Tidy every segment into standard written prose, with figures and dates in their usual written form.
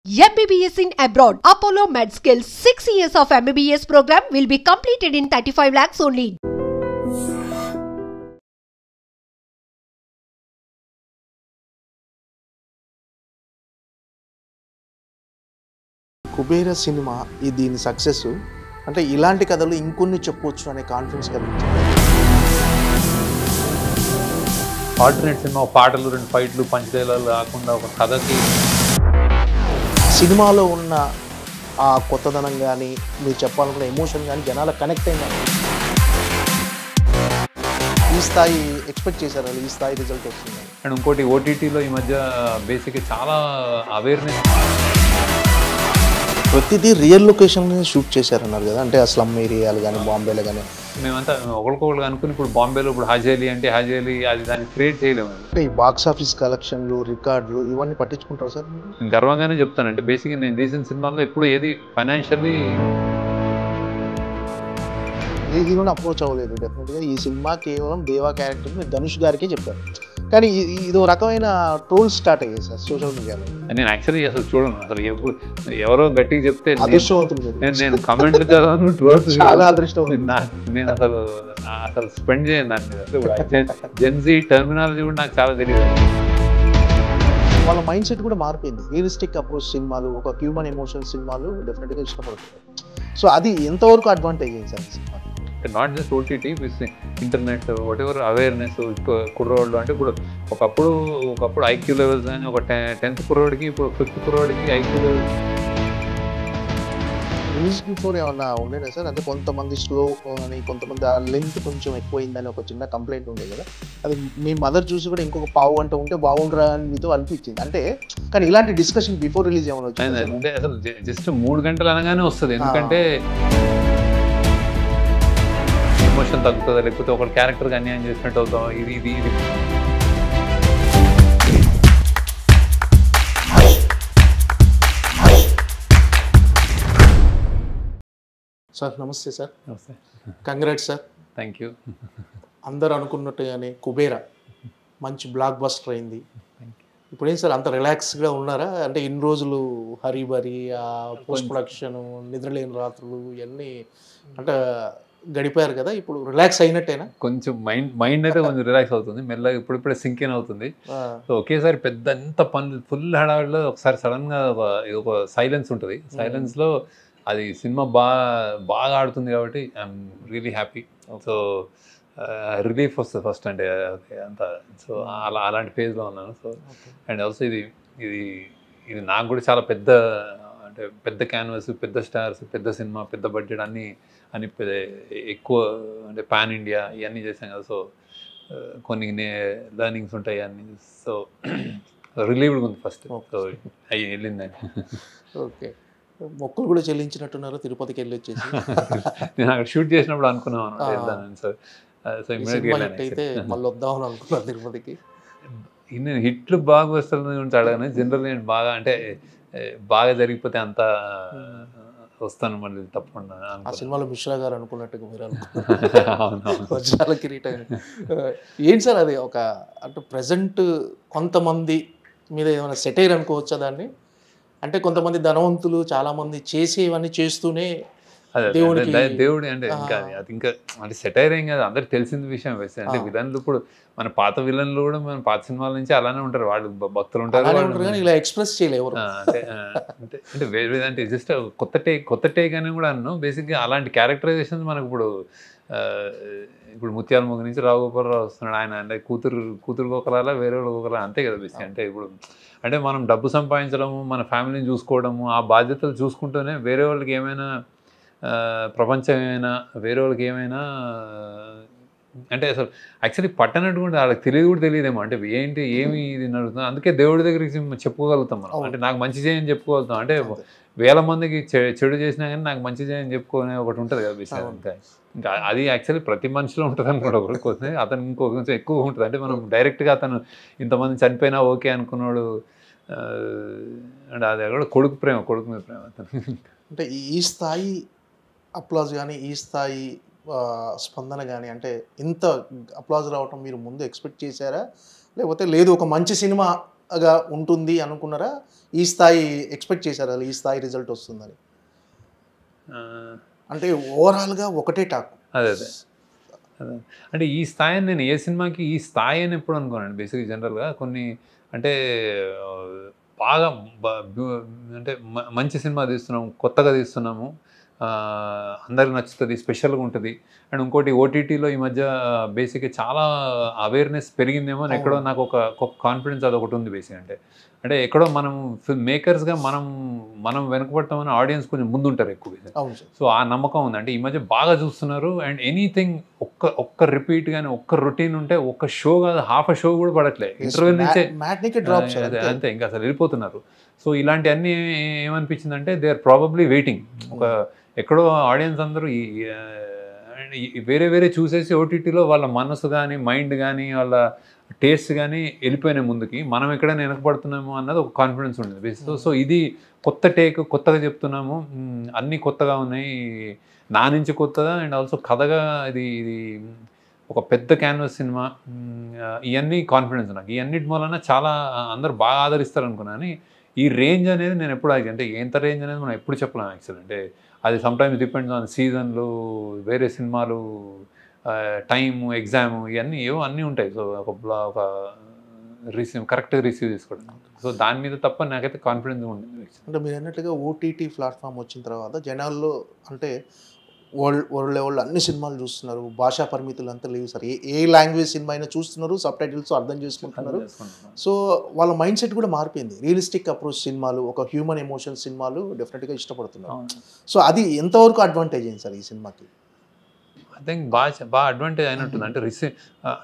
MBBS in abroad. Apollo MedSkill 6 years of MBBS program will be completed in 35 lakhs only. Kubera cinema దీని success అంటే ఇలాంటి కథలు ఇంకొన్ని చెప్పొచ్చు అనే కాన్ఫిడెన్స్ కలిగించింది. ఆల్టర్నేట్ సినిమా పాటలు, రెండు ఫైట్లు, పంచలేలాలు కాకుండా ఒక కథకి సినిమాలో ఉన్న ఆ కొత్తదనం కానీ మీరు చెప్పాలనుకున్న ఎమోషన్ కానీ జనాలకు కనెక్ట్ అయింది. ఈ స్థాయి ఎక్స్పెక్ట్ చేశారు, ఈ స్థాయి రిజల్ట్ వస్తుంది. అండ్ ఇంకోటి ఓటీటీలో ఈ మధ్య బేసిక్గా చాలా అవేర్నెస్, ప్రతిదీ రియల్ లొకేషన్ షూట్ చేశారన్నారు కదా, అంటే ఆ స్లమ్ ఏరియాలు కానీ బాంబేలో కానీ. మేమంతా ఒకరికొకరు అనుకుని ఇప్పుడు బాంబేలో ఇప్పుడు హాజేలి అంటే హాజేలి అది దాన్ని క్రియేట్ చేయలేము. అంటే ఈ బాక్స్ ఆఫీస్ కలెక్షన్లు, రికార్డులు ఇవన్నీ పట్టించుకుంటారు సార్? నేను గర్వంగానే చెప్తానంటే బేసిక్గా నేను తీసిన సినిమాల్లో ఎప్పుడు ఏది ఫైనాన్షియల్లీ ఇది కూడా అప్రోచ్ అవ్వలేదు. డెఫినెట్గా ఈ సినిమా కేవలం దేవా క్యారెక్టర్ మీరు ధనుష్ గారికే చెప్పారు, కానీ ఇదో రకమైన ట్రోల్స్ స్టార్ట్ అయ్యాయి సార్ సోషల్ మీడియాలో. నేను యాక్చువల్లీ అసలు చూడను, అసలు ఎప్పుడు ఎవరో గట్టిగా చెప్తే అదృష్టం అవుతుంది. నేను కమెంట్లు చదవను, ట్రోల్స్ చాలా అదృష్టం. నేను అసలు స్పెండ్ చేయను దాని మీద. జెన్జీ టర్మినాలజీ కూడా నాకు చాలా తెలియదు. వాళ్ళ మైండ్ సెట్ కూడా మారిపోయింది. రియలిస్టిక్ అప్రోచ్ సినిమాలు, ఒక హ్యూమన్ ఎమోషన్ సినిమాలు డెఫినెట్గా ఇష్టపడుతుంది. సో అది ఎంతవరకు అడ్వాంటేజ్ అయింది sir cinema? Not just OTT, internet, what ever awareness కుర్రోళ్ళు అంటే ఇప్పుడు ఒకప్పుడు ఐక్యూ లెవెల్స్ అని ఒక 10th కుర్రోడికి ఇప్పుడు 5th కుర్రోడికి ఐక్యూ లెవెల్. రిలీజ్ బిఫోర్ ఏమన్నా ఉండేనా సార్? అంటే కొంతమంది స్లో అని, కొంతమంది ఆ లెంత్ కొంచెం ఎక్కువైందని ఒక చిన్న కంప్లైంట్ ఉండేది కదా, అది మీ మదర్ చూసి కూడా ఇంకొక పావు గంట ఉంటే బాగుండరా అని మీతో అనిపించింది అంటే. కానీ ఇలాంటి డిస్కషన్ బిఫోర్ రిలీజ్ ఏమైనా వచ్చింది? అంటే అసలు జస్ట్ 3 గంటలు అనగానే వస్తుంది, ఎందుకంటే ఎమోషన్ తగ్గుతుందా, లేకపోతే ఒక క్యారెక్టర్కి అన్యాయం చేసినట్టు అవుతాం. ఇది సార్ నమస్తే సార్. నమస్తే, కంగ్రాట్స్ సార్. Thank you. అందరు అనుకున్నట్టుగానే కుబేరా మంచి బ్లాక్ బస్టర్ అయింది. ఇప్పుడు ఏం సార్ అంత రిలాక్స్గా ఉన్నారా? అంటే ఇన్ని రోజులు హరిబరి, పోస్ట్ ప్రొడక్షన్, నిద్రలేని రాత్రులు ఇవన్నీ అంటే గడిపారు కదా, ఇప్పుడు రిలాక్స్ అయినట్టేనా? కొంచెం మైండ్ అయితే కొంచెం రిలాక్స్ అవుతుంది, మెల్లగా ఇప్పుడిప్పుడే సింక్ ఇన్ అవుతుంది. సో ఒకేసారి పెద్ద ఎంత పనులు ఫుల్ హడావిడిలో ఒకసారి సడన్గా ఒక సైలెన్స్ ఉంటుంది. సైలెన్స్లో అది సినిమా బాగా ఆడుతుంది కాబట్టి I'm really happy. So relief వస్తుంది ఫస్ట్, అంటే అంత. సో అలాంటి ఫేజ్లో ఉన్నాను. సో అండ్ ఆల్సో ఇది నాకు కూడా చాలా పెద్ద క్యాన్వాస్, పెద్ద స్టార్స్, పెద్ద సినిమా, పెద్ద బడ్జెట్ అన్నీ ఎక్కువ, అంటే పాన్ ఇండియా ఇవన్నీ చేశాం కదా. సో కొన్ని లెర్నింగ్స్ ఉంటాయి అన్నీ. సో రిలీవ్డ్గా ఉంది ఫస్ట్. సో అవి వెళ్ళిందని. ఓకే, మొక్కులు కూడా చెల్లించినట్టున్నారు తిరుపతికి వెళ్ళి వచ్చేసి. నేను అక్కడ షూట్ చేసినప్పుడు అనుకున్నాను వెళ్దానని. సో ఇమ్మీడియట్గా అయితే మళ్ళీ వద్దామని అనుకున్నాను తిరుపతికి. నేను హిట్లు బాగా వస్తుంది గురించి అడగాను. జనరల్ నేను బాగా జరిగిపోతే అంతా వస్తాను మళ్ళీ తప్పకుండా. ఆ సినిమాలో మిశ్రా గారు అనుకున్నట్టుగా మీరు అనుకున్నారు కిరీటం. ఏంటి సార్ అది ఒక అంటే ప్రజెంట్ కొంతమంది మీద ఏమైనా సెటైర్ అనుకోవచ్చా దాన్ని? అంటే కొంతమంది ధనవంతులు చాలామంది చేసేవన్నీ చేస్తూనే దేవుడి అంటే ఇంకా అది ఇంకా అంటే సెటైర్ ఏం కాదు, అందరికి తెలిసిన విషయం వేస్తే. అంటే విలన్లు ఇప్పుడు మన పాత విలన్లు కూడా మన పాత సినిమాల నుంచి అలానే ఉంటారు, వాళ్ళు భక్తులు ఉంటారు, ఇలా ఎక్స్ప్రెస్ చేయలేవు. అంటే వేరే అంటే జస్ట్ కొత్త టేక్ అని కూడా అన్నాను. బేసిక్గా అలాంటి క్యారెక్టరైజేషన్స్ మనకు ఇప్పుడు ముత్యాల మొగ్గ నుంచి రావుగోపాలరావు వస్తున్నాడు, ఆయన అంటే కూతురు ఒకలా వేరే వాళ్ళు ఒకలా, అంతే కదా బేసిక్. అంటే ఇప్పుడు అంటే మనం డబ్బు సంపాదించడము, మన ఫ్యామిలీని చూసుకోవడము, ఆ బాధ్యతలు చూసుకుంటూనే వేరే వాళ్ళకి ఏమైనా ప్రపంచం ఏమైనా, వేరే వాళ్ళకి ఏమైనా అంటే అసలు యాక్చువల్లీ పట్టనట్టు కూడా వాళ్ళకి కూడా తెలియదేమో, అంటే ఏమి ఇది నడుస్తుంది. అందుకే దేవుడి దగ్గరికి చెప్పుకోగలుగుతాం మనం. అంటే నాకు మంచి చేయని చెప్పుకోగలుగుతాం. అంటే 1000 మందికి చెడు చేసినా కానీ నాకు మంచి చేయని చెప్పుకునే ఒకటి ఉంటుంది కదా విషయం. ఇంకా అది యాక్చువల్లీ ప్రతి మనిషిలో ఉంటుంది అనుకోండి. ఒకరికి అతను కొంచెం ఎక్కువ ఉంటుంది. అంటే మనం డైరెక్ట్గా అతను ఇంతమంది చనిపోయినా ఓకే అనుకున్నాడు, అంటే అది కూడా కొడుకు మీద ప్రేమ అతను. అంటే ఈ స్థాయి అప్లాజ్ కానీ, ఈ స్థాయి స్పందన కానీ, అంటే ఇంత అప్లాజ్ రావటం మీరు ముందు ఎక్స్పెక్ట్ చేశారా? లేకపోతే లేదు ఒక మంచి సినిమా గా ఉంటుంది అనుకున్నారా? ఈ స్థాయి ఎక్స్పెక్ట్ చేశారా ఈ స్థాయి రిజల్ట్ వస్తుందని? అంటే ఓవరాల్గా ఒకటే టాక్. అదే అంటే ఈ స్థాయిని నేను ఏ సినిమాకి ఈ స్థాయి అని ఎప్పుడు అనుకోనండి బేసిక్గా. జనరల్గా కొన్ని అంటే బాగా అంటే మంచి సినిమా తీస్తున్నాము, కొత్తగా తీస్తున్నాము, అందరికి నచ్చుతుంది, స్పెషల్గా ఉంటుంది. అండ్ ఇంకోటి ఓటీటీలో ఈ మధ్య బేసిక్గా చాలా అవేర్నెస్ పెరిగిందేమో అని ఎక్కడో నాకు ఒక కాన్ఫిడెన్స్ అదొకటి ఉంది బేసిక్. అంటే ఎక్కడో మనం ఫిల్మ్ మేకర్స్గా మనం వెనుకబడతామని ఆడియన్స్ కొంచెం ముందుంటారు ఎక్కువ. సో ఆ నమ్మకం ఉంది. అంటే ఈ మధ్య బాగా చూస్తున్నారు. అండ్ ఎనీథింగ్ ఒక్క రిపీట్ కానీ ఒక్క రొటీన్ ఉంటే ఒక్క షో కాదు, హాఫ్ షో కూడా పడట్లేదు, ఇంటర్వ్యూ నుంచే అంతే, ఇంకా అసలు వెళ్ళిపోతున్నారు. సో ఇలాంటివన్నీ ఏమనిపించిందంటే దే ఆర్ ప్రాబబ్లీ వెయిటింగ్. ఒక ఎక్కడో ఆడియన్స్ అందరూ వేరే వేరే చూసేసి ఓటీటీలో వాళ్ళ మనసు కానీ మైండ్ కానీ వాళ్ళ టేస్ట్ కానీ వెళ్ళిపోయినాయి ముందుకి, మనం ఎక్కడైనా వెనకబడుతున్నాము అన్నది ఒక కాన్ఫిడెన్స్ ఉండేది. సో ఇది కొత్త టేక్, కొత్తగా చెప్తున్నాము, అన్నీ కొత్తగా ఉన్నాయి, నా నుంచి కొత్తగా అండ్ ఆల్సో కథగా ఇది ఒక పెద్ద క్యాన్వాస్ సినిమా, ఇవన్నీ కాన్ఫిడెన్స్ నాకు. ఇవన్నిటి వలన చాలా అందరు బాగా ఆదరిస్తారు అనుకున్నాను. ఈ రేంజ్ అనేది నేను ఎప్పుడు అంటే ఎంత రేంజ్ అనేది మనం ఎప్పుడు చెప్పలేము యాక్చువల్. అంటే అది సమ్టైమ్స్ డిపెండ్స్ ఆన్ సీజన్లు, వేరే సినిమాలు, టైము, ఎగ్జాము, ఇవన్నీ అన్నీ ఉంటాయి. సో ఒక కరెక్ట్గా రిసీవ్ చేసుకోవడం. సో దాని మీద తప్ప నాకైతే కాన్ఫిడెన్స్ ఉంటుంది. అంటే మీరు అన్నట్టుగా ఓటీటీ ప్లాట్ఫామ్ వచ్చిన తర్వాత జనాల్లో అంటే వరల్డ్ లెవెల్లో అన్ని సినిమాలు చూస్తున్నారు, భాషా పరిమితులు అంతా లేవు సార్, ఏ లాంగ్వేజ్ సినిమా అయినా చూస్తున్నారు, సబ్ టైటిల్స్ అర్థం చేసుకుంటున్నారు. సో వాళ్ళ మైండ్ సెట్ కూడా మారిపోయింది. రియలిస్టిక్ అప్రోచ్ సినిమాలు, ఒక హ్యూమన్ ఎమోషన్ సినిమాలు డెఫినెట్గా ఇష్టపడుతున్నారు. సో అది ఎంతవరకు అడ్వాంటేజ్ అయింది సార్ ఈ సినిమాకి? ఐ థింక్ బాగా అడ్వాంటేజ్ అయినట్టుంది. అంటే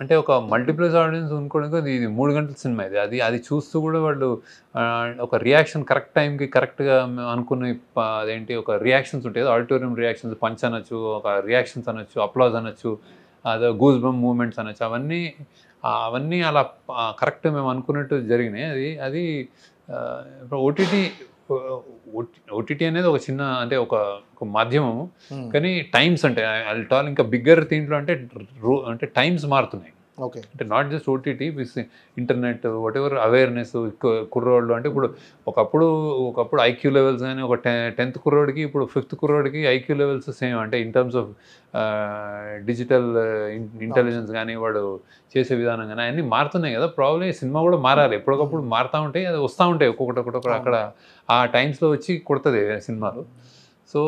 అంటే ఒక మల్టీప్లెక్స్ ఆడియన్స్ అనుకోవడానికి ఇది 3 గంటల సినిమా ఇది. అది చూస్తూ కూడా వాళ్ళు ఒక రియాక్షన్ కరెక్ట్ టైంకి కరెక్ట్గా అనుకునే అదేంటి ఒక రియాక్షన్స్ ఉంటాయి, ఆడిటోరియం రియాక్షన్స్, పంచ్ అనొచ్చు, ఒక రియాక్షన్స్ అనొచ్చు, అప్లాజ్ అనొచ్చు, అదే గూస్ బంప్ మూమెంట్స్ అనొచ్చు, అవన్నీ అలా కరెక్ట్ మేము అనుకున్నట్టు జరిగినాయి. అది ఓటీటీ అనేది ఒక చిన్న అంటే ఒక మాధ్యమము, కానీ టైమ్స్ అంటే అల్టాల్ ఇంకా బిగ్గర్ దీంట్లో అంటే టైమ్స్ మారుతున్నాయి. ఓకే, అంటే not just OTT with internet what ever awareness కుర్రోళ్ళు. అంటే ఒకప్పుడు ఐక్యూ లెవెల్స్ కానీ ఒక 10th కుర్రోడికి ఇప్పుడు 5th కుర్రోడికి ఐక్యూ లెవెల్స్ సేమ్. అంటే in terms of digital intelligence కానీ వాడు చేసే విధానం కానీ అన్నీ మారుతున్నాయి కదా. ప్రాబ్లమ్ సినిమా కూడా మారాలి, ఎప్పటికప్పుడు మారుతూ ఉంటాయి, అది వస్తూ ఉంటాయి ఒక్కొక్కటి అక్కడ ఆ టైమ్స్లో వచ్చి కొడుతుంది సినిమాలు. సో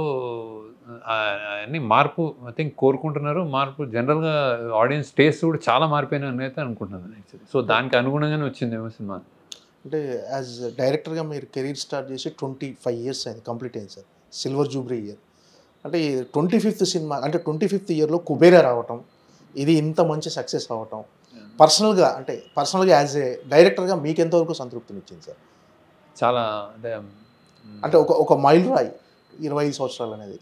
అన్నీ మార్పు ఐ థింక్ కోరుకుంటున్నారు. మార్పు జనరల్గా ఆడియన్స్ టేస్ట్ కూడా చాలా మారిపోయినాయని అయితే అనుకుంటున్నాను యాక్చువల్లీ. సో దానికి అనుగుణంగానే వచ్చిందేమో సినిమా. అంటే యాజ్ డైరెక్టర్గా మీరు కెరీర్ స్టార్ట్ చేసి 25 years అయింది, కంప్లీట్ అయింది సార్, సిల్వర్ జూబ్లీ ఇయర్. అంటే 25th సినిమా అంటే 25th ఇయర్లో కుబేరా రావటం, ఇది ఇంత మంచి సక్సెస్ అవ్వటం పర్సనల్గా యాజ్ ఏ డైరెక్టర్గా మీకు ఎంతవరకు సంతృప్తినిచ్చింది సార్? చాలా అంటే ఒక మైల్ రాయి 25 సంవత్సరాలు అనేది.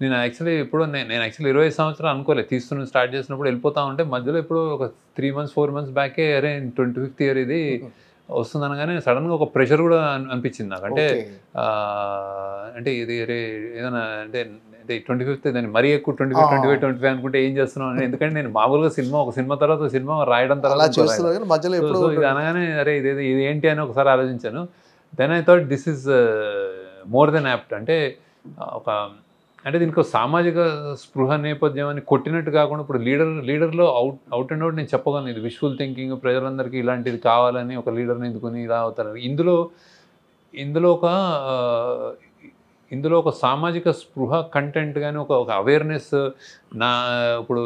నేను యాక్చువల్లీ 25 సంవత్సరాలు అనుకోలేదు, తీస్తున్న స్టార్ట్ చేసినప్పుడు వెళ్ళిపోతా ఉంటే మధ్యలో ఇప్పుడు ఒక 3 months 4 months బ్యాకే అరే 25th ఇయర్ ఇది వస్తుంది అనగానే సడన్గా ఒక ప్రెషర్ కూడా అనిపించింది నాకు. అంటే ఇది ఏదైనా అంటే 25th దాన్ని మరీ ఎక్కువ 25 అనుకుంటే ఏం చేస్తున్నాం అని. ఎందుకంటే నేను మామూలుగా ఒక సినిమా తర్వాత సినిమా రాయడం తర్వాత ఇది అనగానే అరే ఇది ఏంటి అని ఒకసారి ఆలోచించాను. Then I thought this is more than apt. అంటే దీనికి సామాజిక స్పృహ నేపథ్యం అని కొట్టినట్టు కాకుండా ఇప్పుడు లీడర్లో అవుట్ అండ్ అవుట్ నేను చెప్పగలను, ఇది విజువల్ థింకింగ్, ప్రజలందరికీ ఇలాంటిది కావాలని ఒక లీడర్ని ఎందుకుని ఇలా అవుతారు. ఇందులో ఒక సామాజిక స్పృహ కంటెంట్ కానీ ఒక అవేర్నెస్, ఇప్పుడు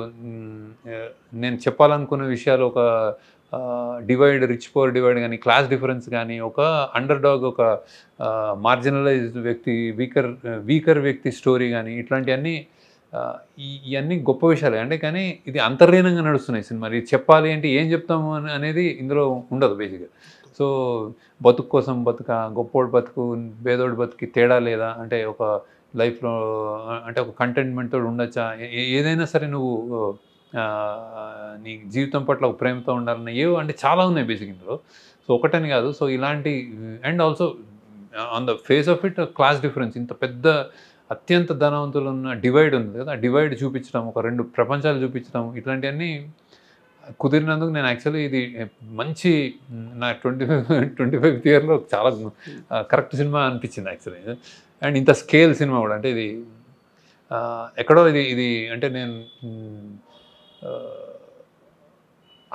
నేను చెప్పాలనుకున్న విషయాలు ఒక రిచ్ పవర్ డివైడ్ కానీ, క్లాస్ డిఫరెన్స్ కానీ, ఒక అండర్ డాగ్, ఒక మార్జినలైజ్డ్ వ్యక్తి, వీకర్ వ్యక్తి స్టోరీ కానీ, ఇవన్నీ గొప్ప విషయాలు. అంటే కానీ ఇది అంతర్లీనంగా నడుస్తున్నాయి సినిమా. ఇది చెప్పాలి అంటే ఏం చెప్తాము అనేది ఇందులో ఉండదు బేసిక్గా. సో బతుకు కోసం గొప్పోడు బతుకు, పేదోడు బతుకి తేడా లేదా, అంటే ఒక లైఫ్లో అంటే ఒక కంటెంట్మెంట్తో ఉండొచ్చా, ఏదైనా సరే నువ్వు నీ జీవితం పట్ల ఒక ప్రేమతో ఉండాలన్న అంటే చాలా ఉన్నాయి బేసిక్ ఇందులో. సో ఒకటని కాదు. సో ఇలాంటి and also on the face of it class difference, ఇంత పెద్ద అత్యంత ధనవంతులు ఉన్న డివైడ్ ఉంది కదా, ఆ డివైడ్ చూపించడం, ఒక 2 ప్రపంచాలు చూపించడం, ఇట్లాంటివన్నీ కుదిరినందుకు నేను యాక్చువల్లీ ఇది మంచి నా 25th ఇయర్లో చాలా కరెక్ట్ సినిమా అనిపించింది యాక్చువల్లీ. అండ్ ఇంత స్కేల్ సినిమా కూడా, అంటే ఇది ఎక్కడో ఇది అంటే నేను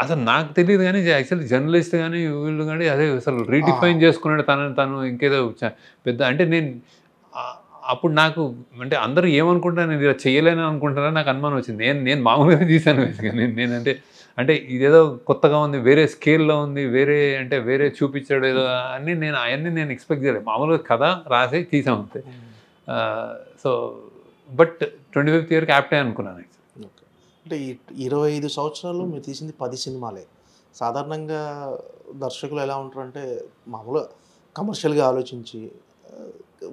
అసలు నాకు తెలియదు కానీ యాక్చువల్లీ జర్నలిస్ట్ కానీ వీళ్ళు కానీ అదే అసలు రీడిఫైన్ చేసుకున్నాడు తను ఇంకేదో పెద్ద. అంటే నేను అప్పుడు నాకు అంటే అందరూ ఏమనుకుంటారు, నేను ఇలా చేయలేని అనుకుంటారని నాకు అనుమానం వచ్చింది. నేను మామూలుగా తీశాను నేను అంటే ఇదేదో కొత్తగా ఉంది, వేరే స్కేల్లో ఉంది, వేరే చూపించాడు ఏదో అని అవన్నీ నేను ఎక్స్పెక్ట్ చేయలేదు. మామూలుగా కథ రాసి తీసాం అంతే. సో బట్ 25th ఇయర్కి యాప్టే అనుకున్నాను. అంటే ఈ 25 సంవత్సరాలు మీరు తీసింది 10 సినిమాలే. సాధారణంగా దర్శకులు ఎలా ఉంటారంటే మామూలుగా కమర్షియల్గా ఆలోచించి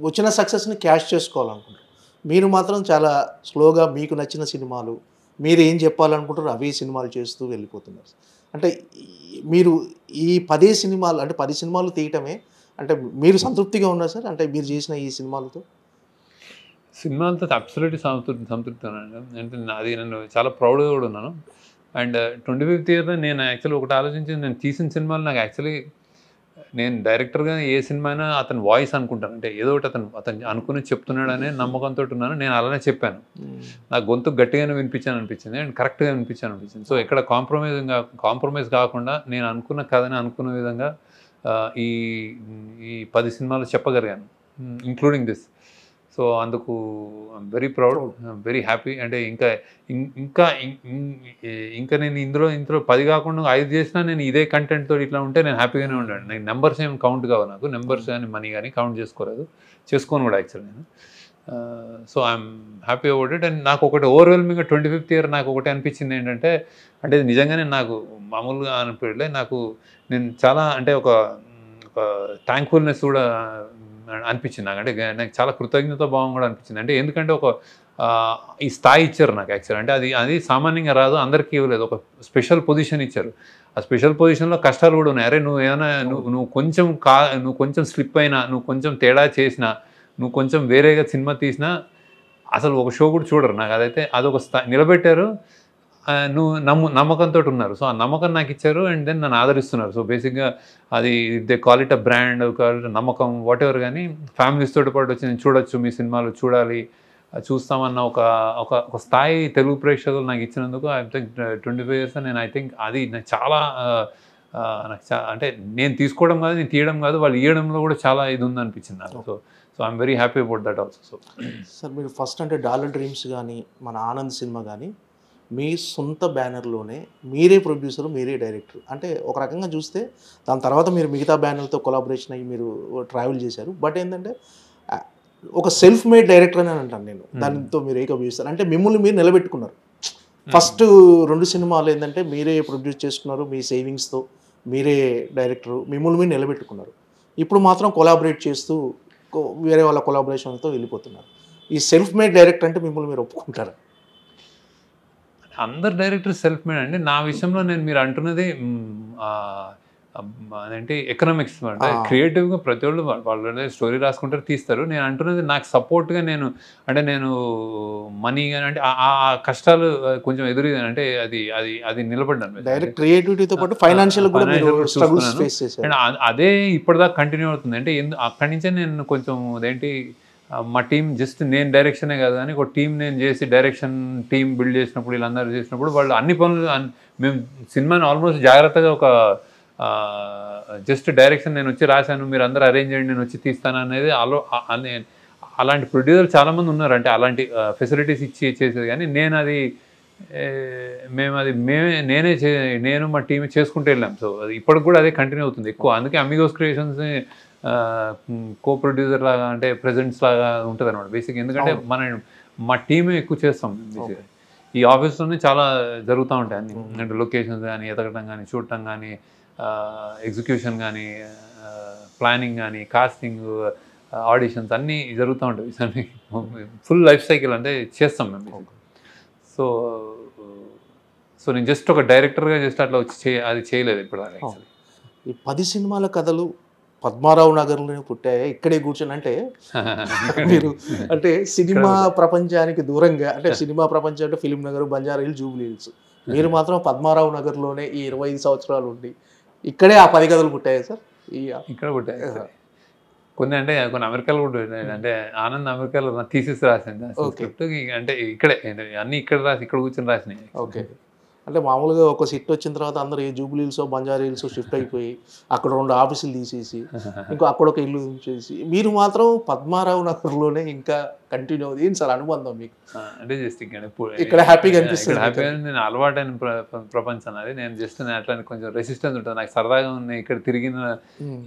వచ్చిన సక్సెస్ని క్యాష్ చేసుకోవాలనుకుంటారు. మీరు మాత్రం చాలా స్లోగా మీకు నచ్చిన సినిమాలు, మీరు ఏం చెప్పాలనుకుంటారు అవే సినిమాలు చేస్తూ వెళ్ళిపోతున్నారు. అంటే మీరు ఈ 10 సినిమాలు అంటే 10 సినిమాలు తీయటమే అంటే మీరు సంతృప్తిగా ఉన్నారు సార్? అంటే మీరు చేసిన ఈ సినిమాలతో అబ్సల్యూట్లీ సంతృప్తినండి. అంటే అది నేను చాలా ప్రౌడ్గా కూడా ఉన్నాను. అండ్ 25th ఇయర్లో నేను యాక్చువల్లీ ఒకటి ఆలోచించి నేను తీసిన సినిమాలు నాకు యాక్చువల్లీ నేను డైరెక్టర్గా ఏ సినిమా అయినా అతని వాయిస్ అనుకుంటాను. అంటే ఏదో ఒకటి అతను అనుకుని చెప్తున్నాడనే నమ్మకంతో ఉన్నాను. నేను అలానే చెప్పాను. నాకు గొంతు గట్టిగానే అనిపించింది అండ్ కరెక్ట్గా అనిపించింది. సో ఎక్కడ కాంప్రమైజ్ కాకుండా నేను అనుకున్న కథని అనుకున్న విధంగా ఈ 10 సినిమాలు చెప్పగలిగాను, ఇంక్లూడింగ్ దిస్. సో అందుకు I'm very proud, very happy. అంటే ఇంకా నేను ఇందులో 10 కాకుండా 5 చేసినా నేను ఇదే కంటెంట్తో ఇట్లా ఉంటే నేను హ్యాపీగానే ఉండాను. నేను నెంబర్స్ ఏం కౌంట్ కావు, నాకు నెంబర్స్ కానీ మనీ కానీ కౌంట్ చేసుకోను కూడా యాక్చువల్లీ నేను. So I'm happy about it. And నాకు ఒకటి ఓవర్వెల్మింగ్గా 25th ఇయర్ నాకు ఒకటి అనిపించింది ఏంటంటే, అంటే నిజంగానే నాకు మామూలుగా అనిపించలే, నేను చాలా అంటే ఒక థ్యాంక్ఫుల్నెస్ కూడా అనిపించింది నాకు. అంటే నాకు చాలా కృతజ్ఞత భావం కూడా అనిపించింది. అంటే ఎందుకంటే ఈ స్థాయి ఇచ్చారు నాకు యాక్చువల్. అంటే అది సామాన్యంగా రాదు, అందరికీ ఇవ్వలేదు. ఒక స్పెషల్ పొజిషన్ ఇచ్చారు. ఆ స్పెషల్ పొజిషన్లో కష్టాలు కూడా ఉన్నాయి. అరే నువ్వు ఏమైనా నువ్వు కొంచెం స్లిప్ అయినా, నువ్వు కొంచెం తేడా చేసినా, నువ్వు కొంచెం వేరేగా సినిమా తీసినా అసలు ఒక షో కూడా చూడరు. నాకు అదొక నిలబెట్టారు. నువ్వు నమ్మకంతో ఉన్నారు. సో ఆ నమ్మకం నాకు ఇచ్చారు అండ్ దెన్ నన్ను ఆదరిస్తున్నారు. సో బేసిక్గా అది they call it a brand, call it నమ్మకం, వాట్ ఎవర్. కానీ ఫ్యామిలీస్ తోటి పాటు వచ్చి నేను చూడొచ్చు, మీ సినిమాలు చూడాలి, చూస్తామన్న ఒక స్థాయి తెలుగు ప్రేక్షకులు నాకు ఇచ్చినందుకు ఐ థింక్ 25 years నేను ఐ థింక్ అది నాకు చాలా అంటే నేను తీసుకోవడం కాదు, నేను తీయడం కాదు, వాళ్ళు ఇవ్వడంలో కూడా చాలా ఇది ఉందనిపించింది నాకు. So I'm very happy about that also. So sir మీరు ఫస్ట్ అంటే డాలర్ డ్రీమ్స్ కానీ మన ఆనంద్ సినిమా కానీ మీ సొంత బ్యానర్లోనే మీరే ప్రొడ్యూసర్, మీరే డైరెక్టర్. అంటే ఒక రకంగా చూస్తే దాని తర్వాత మీరు మిగతా బ్యానర్లతో కొలాబరేషన్ అయ్యి మీరు ట్రావెల్ చేశారు. బట్ ఏంటంటే ఒక సెల్ఫ్ మేడ్ డైరెక్టర్ అని అంటాను నేను. దానితో మీరు ఏకీభవిస్తారు. అంటే మిమ్మల్ని మీరు నిలబెట్టుకున్నారు. ఫస్ట్ 2 సినిమాలు ఏంటంటే మీరే ప్రొడ్యూస్ చేసుకున్నారు, మీ సేవింగ్స్తో మీరే డైరెక్టరు, మిమ్మల్ని మీరు నిలబెట్టుకున్నారు. ఇప్పుడు మాత్రం కొలాబరేట్ చేస్తూ వేరే వాళ్ళ కొలాబరేషన్తో వెళ్ళిపోతున్నారు. ఈ సెల్ఫ్ మేడ్ డైరెక్టర్ అంటే మిమ్మల్ని మీరు ఒప్పుకుంటారా? అందరు డైరెక్టర్ సెల్ఫ్ మేడ్ అండి. నా విషయంలో మీరు అంటున్నది అదేంటి ఎకనామిక్స్ అంటే క్రియేటివ్గా ప్రతి వాళ్ళు వాళ్ళ స్టోరీ రాసుకుంటారు, తీస్తారు. నేను అంటున్నది నాకు సపోర్ట్గా నేను మనీ కానీ అంటే ఆ కష్టాలు కొంచెం ఎదురు అంటే అది నిలబడ్డాను. డైరెక్ట్ క్రియేటివిటీతో పాటు ఫైనాన్షియల్ అదే ఇప్పటిదాకా కంటిన్యూ అవుతుంది. అంటే అక్కడి నుంచే నేను కొంచెం అదేంటి మా టీం జస్ట్ నేను డైరెక్షనే కాదు కానీ ఒక టీం నేను చేసి డైరెక్షన్ టీం బిల్డ్ చేసినప్పుడు వీళ్ళందరూ చేసినప్పుడు వాళ్ళు అన్ని పనులు మేము సినిమాని ఆల్మోస్ట్ జాగ్రత్తగా ఒక జస్ట్ డైరెక్షన్ నేను వచ్చి రాశాను, మీరు అందరూ అరేంజ్ చేయండి, నేను వచ్చి తీస్తాను అనేది అలాంటి ప్రొడ్యూసర్ చాలామంది ఉన్నారు. అంటే అలాంటి ఫెసిలిటీస్ ఇచ్చి చేసేది. కానీ నేను మా టీం చేసుకుంటూ వెళ్ళాం. సో అది ఇప్పటికి కూడా అదే కంటిన్యూ అవుతుంది ఎక్కువ. అందుకే అమిగోస్ క్రియేషన్స్ని కో ప్రొడ్యూసర్ లాగా అంటే ప్రెజెంట్స్ లాగా ఉంటుంది అనమాట బేసిక్. ఎందుకంటే మా టీమే ఎక్కువ చేస్తాం బేసిక్గా. ఈ ఆఫీస్లోనే చాలా జరుగుతూ ఉంటాయి అన్ని. అంటే లొకేషన్స్ కానీ ఎతకడం కానీ చూడటం కానీ ఎగ్జిక్యూషన్ కానీ ప్లానింగ్ కానీ కాస్టింగ్ ఆడిషన్స్ అన్నీ జరుగుతూ ఉంటాయి. ఫుల్ లైఫ్ సైకిల్ అంటే చేస్తాం మేము. సో నేను జస్ట్ ఒక డైరెక్టర్గా జస్ట్ అట్లా వచ్చి అది చేయలేదు ఇప్పుడు. ఈ 10 సినిమాల కథలు పద్మారావు నగర్లోనే పుట్టాయి, ఇక్కడే కూర్చొని. అంటే మీరు అంటే సినిమా ప్రపంచానికి దూరంగా, అంటే సినిమా ప్రపంచం అంటే film Nagar, Banjara hills, Jubilee hills, మీరు మాత్రం పద్మారావు నగర్లోనే ఈ 25 సంవత్సరాలు ఉండి ఇక్కడే ఆ 10 గదులు పుట్టాయి సార్. ఇక్కడ పుట్టాయి కొన్ని, అంటే కొన్ని అమెరికాలో కూడా అంటే ఆనంద్ అమెరికాలో థీసిస్ రాసింది స్క్రిప్ట్, అంటే ఇక్కడే అన్ని ఇక్కడ రాసి ఇక్కడ కూర్చొని రాసినాయి. ఓకే. అంటే మామూలుగా ఒక సిట్ వచ్చిన తర్వాత అందరూ ఏ జూబ్లీ హిల్స్ బంజారా హిల్స్ షిఫ్ట్ అయిపోయి అక్కడ 2 ఆఫీసులు తీసేసి ఇంకో అక్కడ ఒక ఇల్లు ఉంచేసి మీరు మాత్రం పద్మారావు నగర్లోనే ఇంకా కంటిన్యూ అవుతుంది. ఏంటి సార్ అనుబంధం మీకు? అంటే జస్ట్ ఇక్కడ హ్యాపీగా అనిపిస్తుంది. హ్యాపీగా నేను అలవాటైన ప్రపంచం అది. నేను జస్ట్ అట్లా కొంచెం రెసిస్టెన్స్ ఉంటుంది నాకు, సరదాగా ఉన్నాయి ఇక్కడ తిరిగిన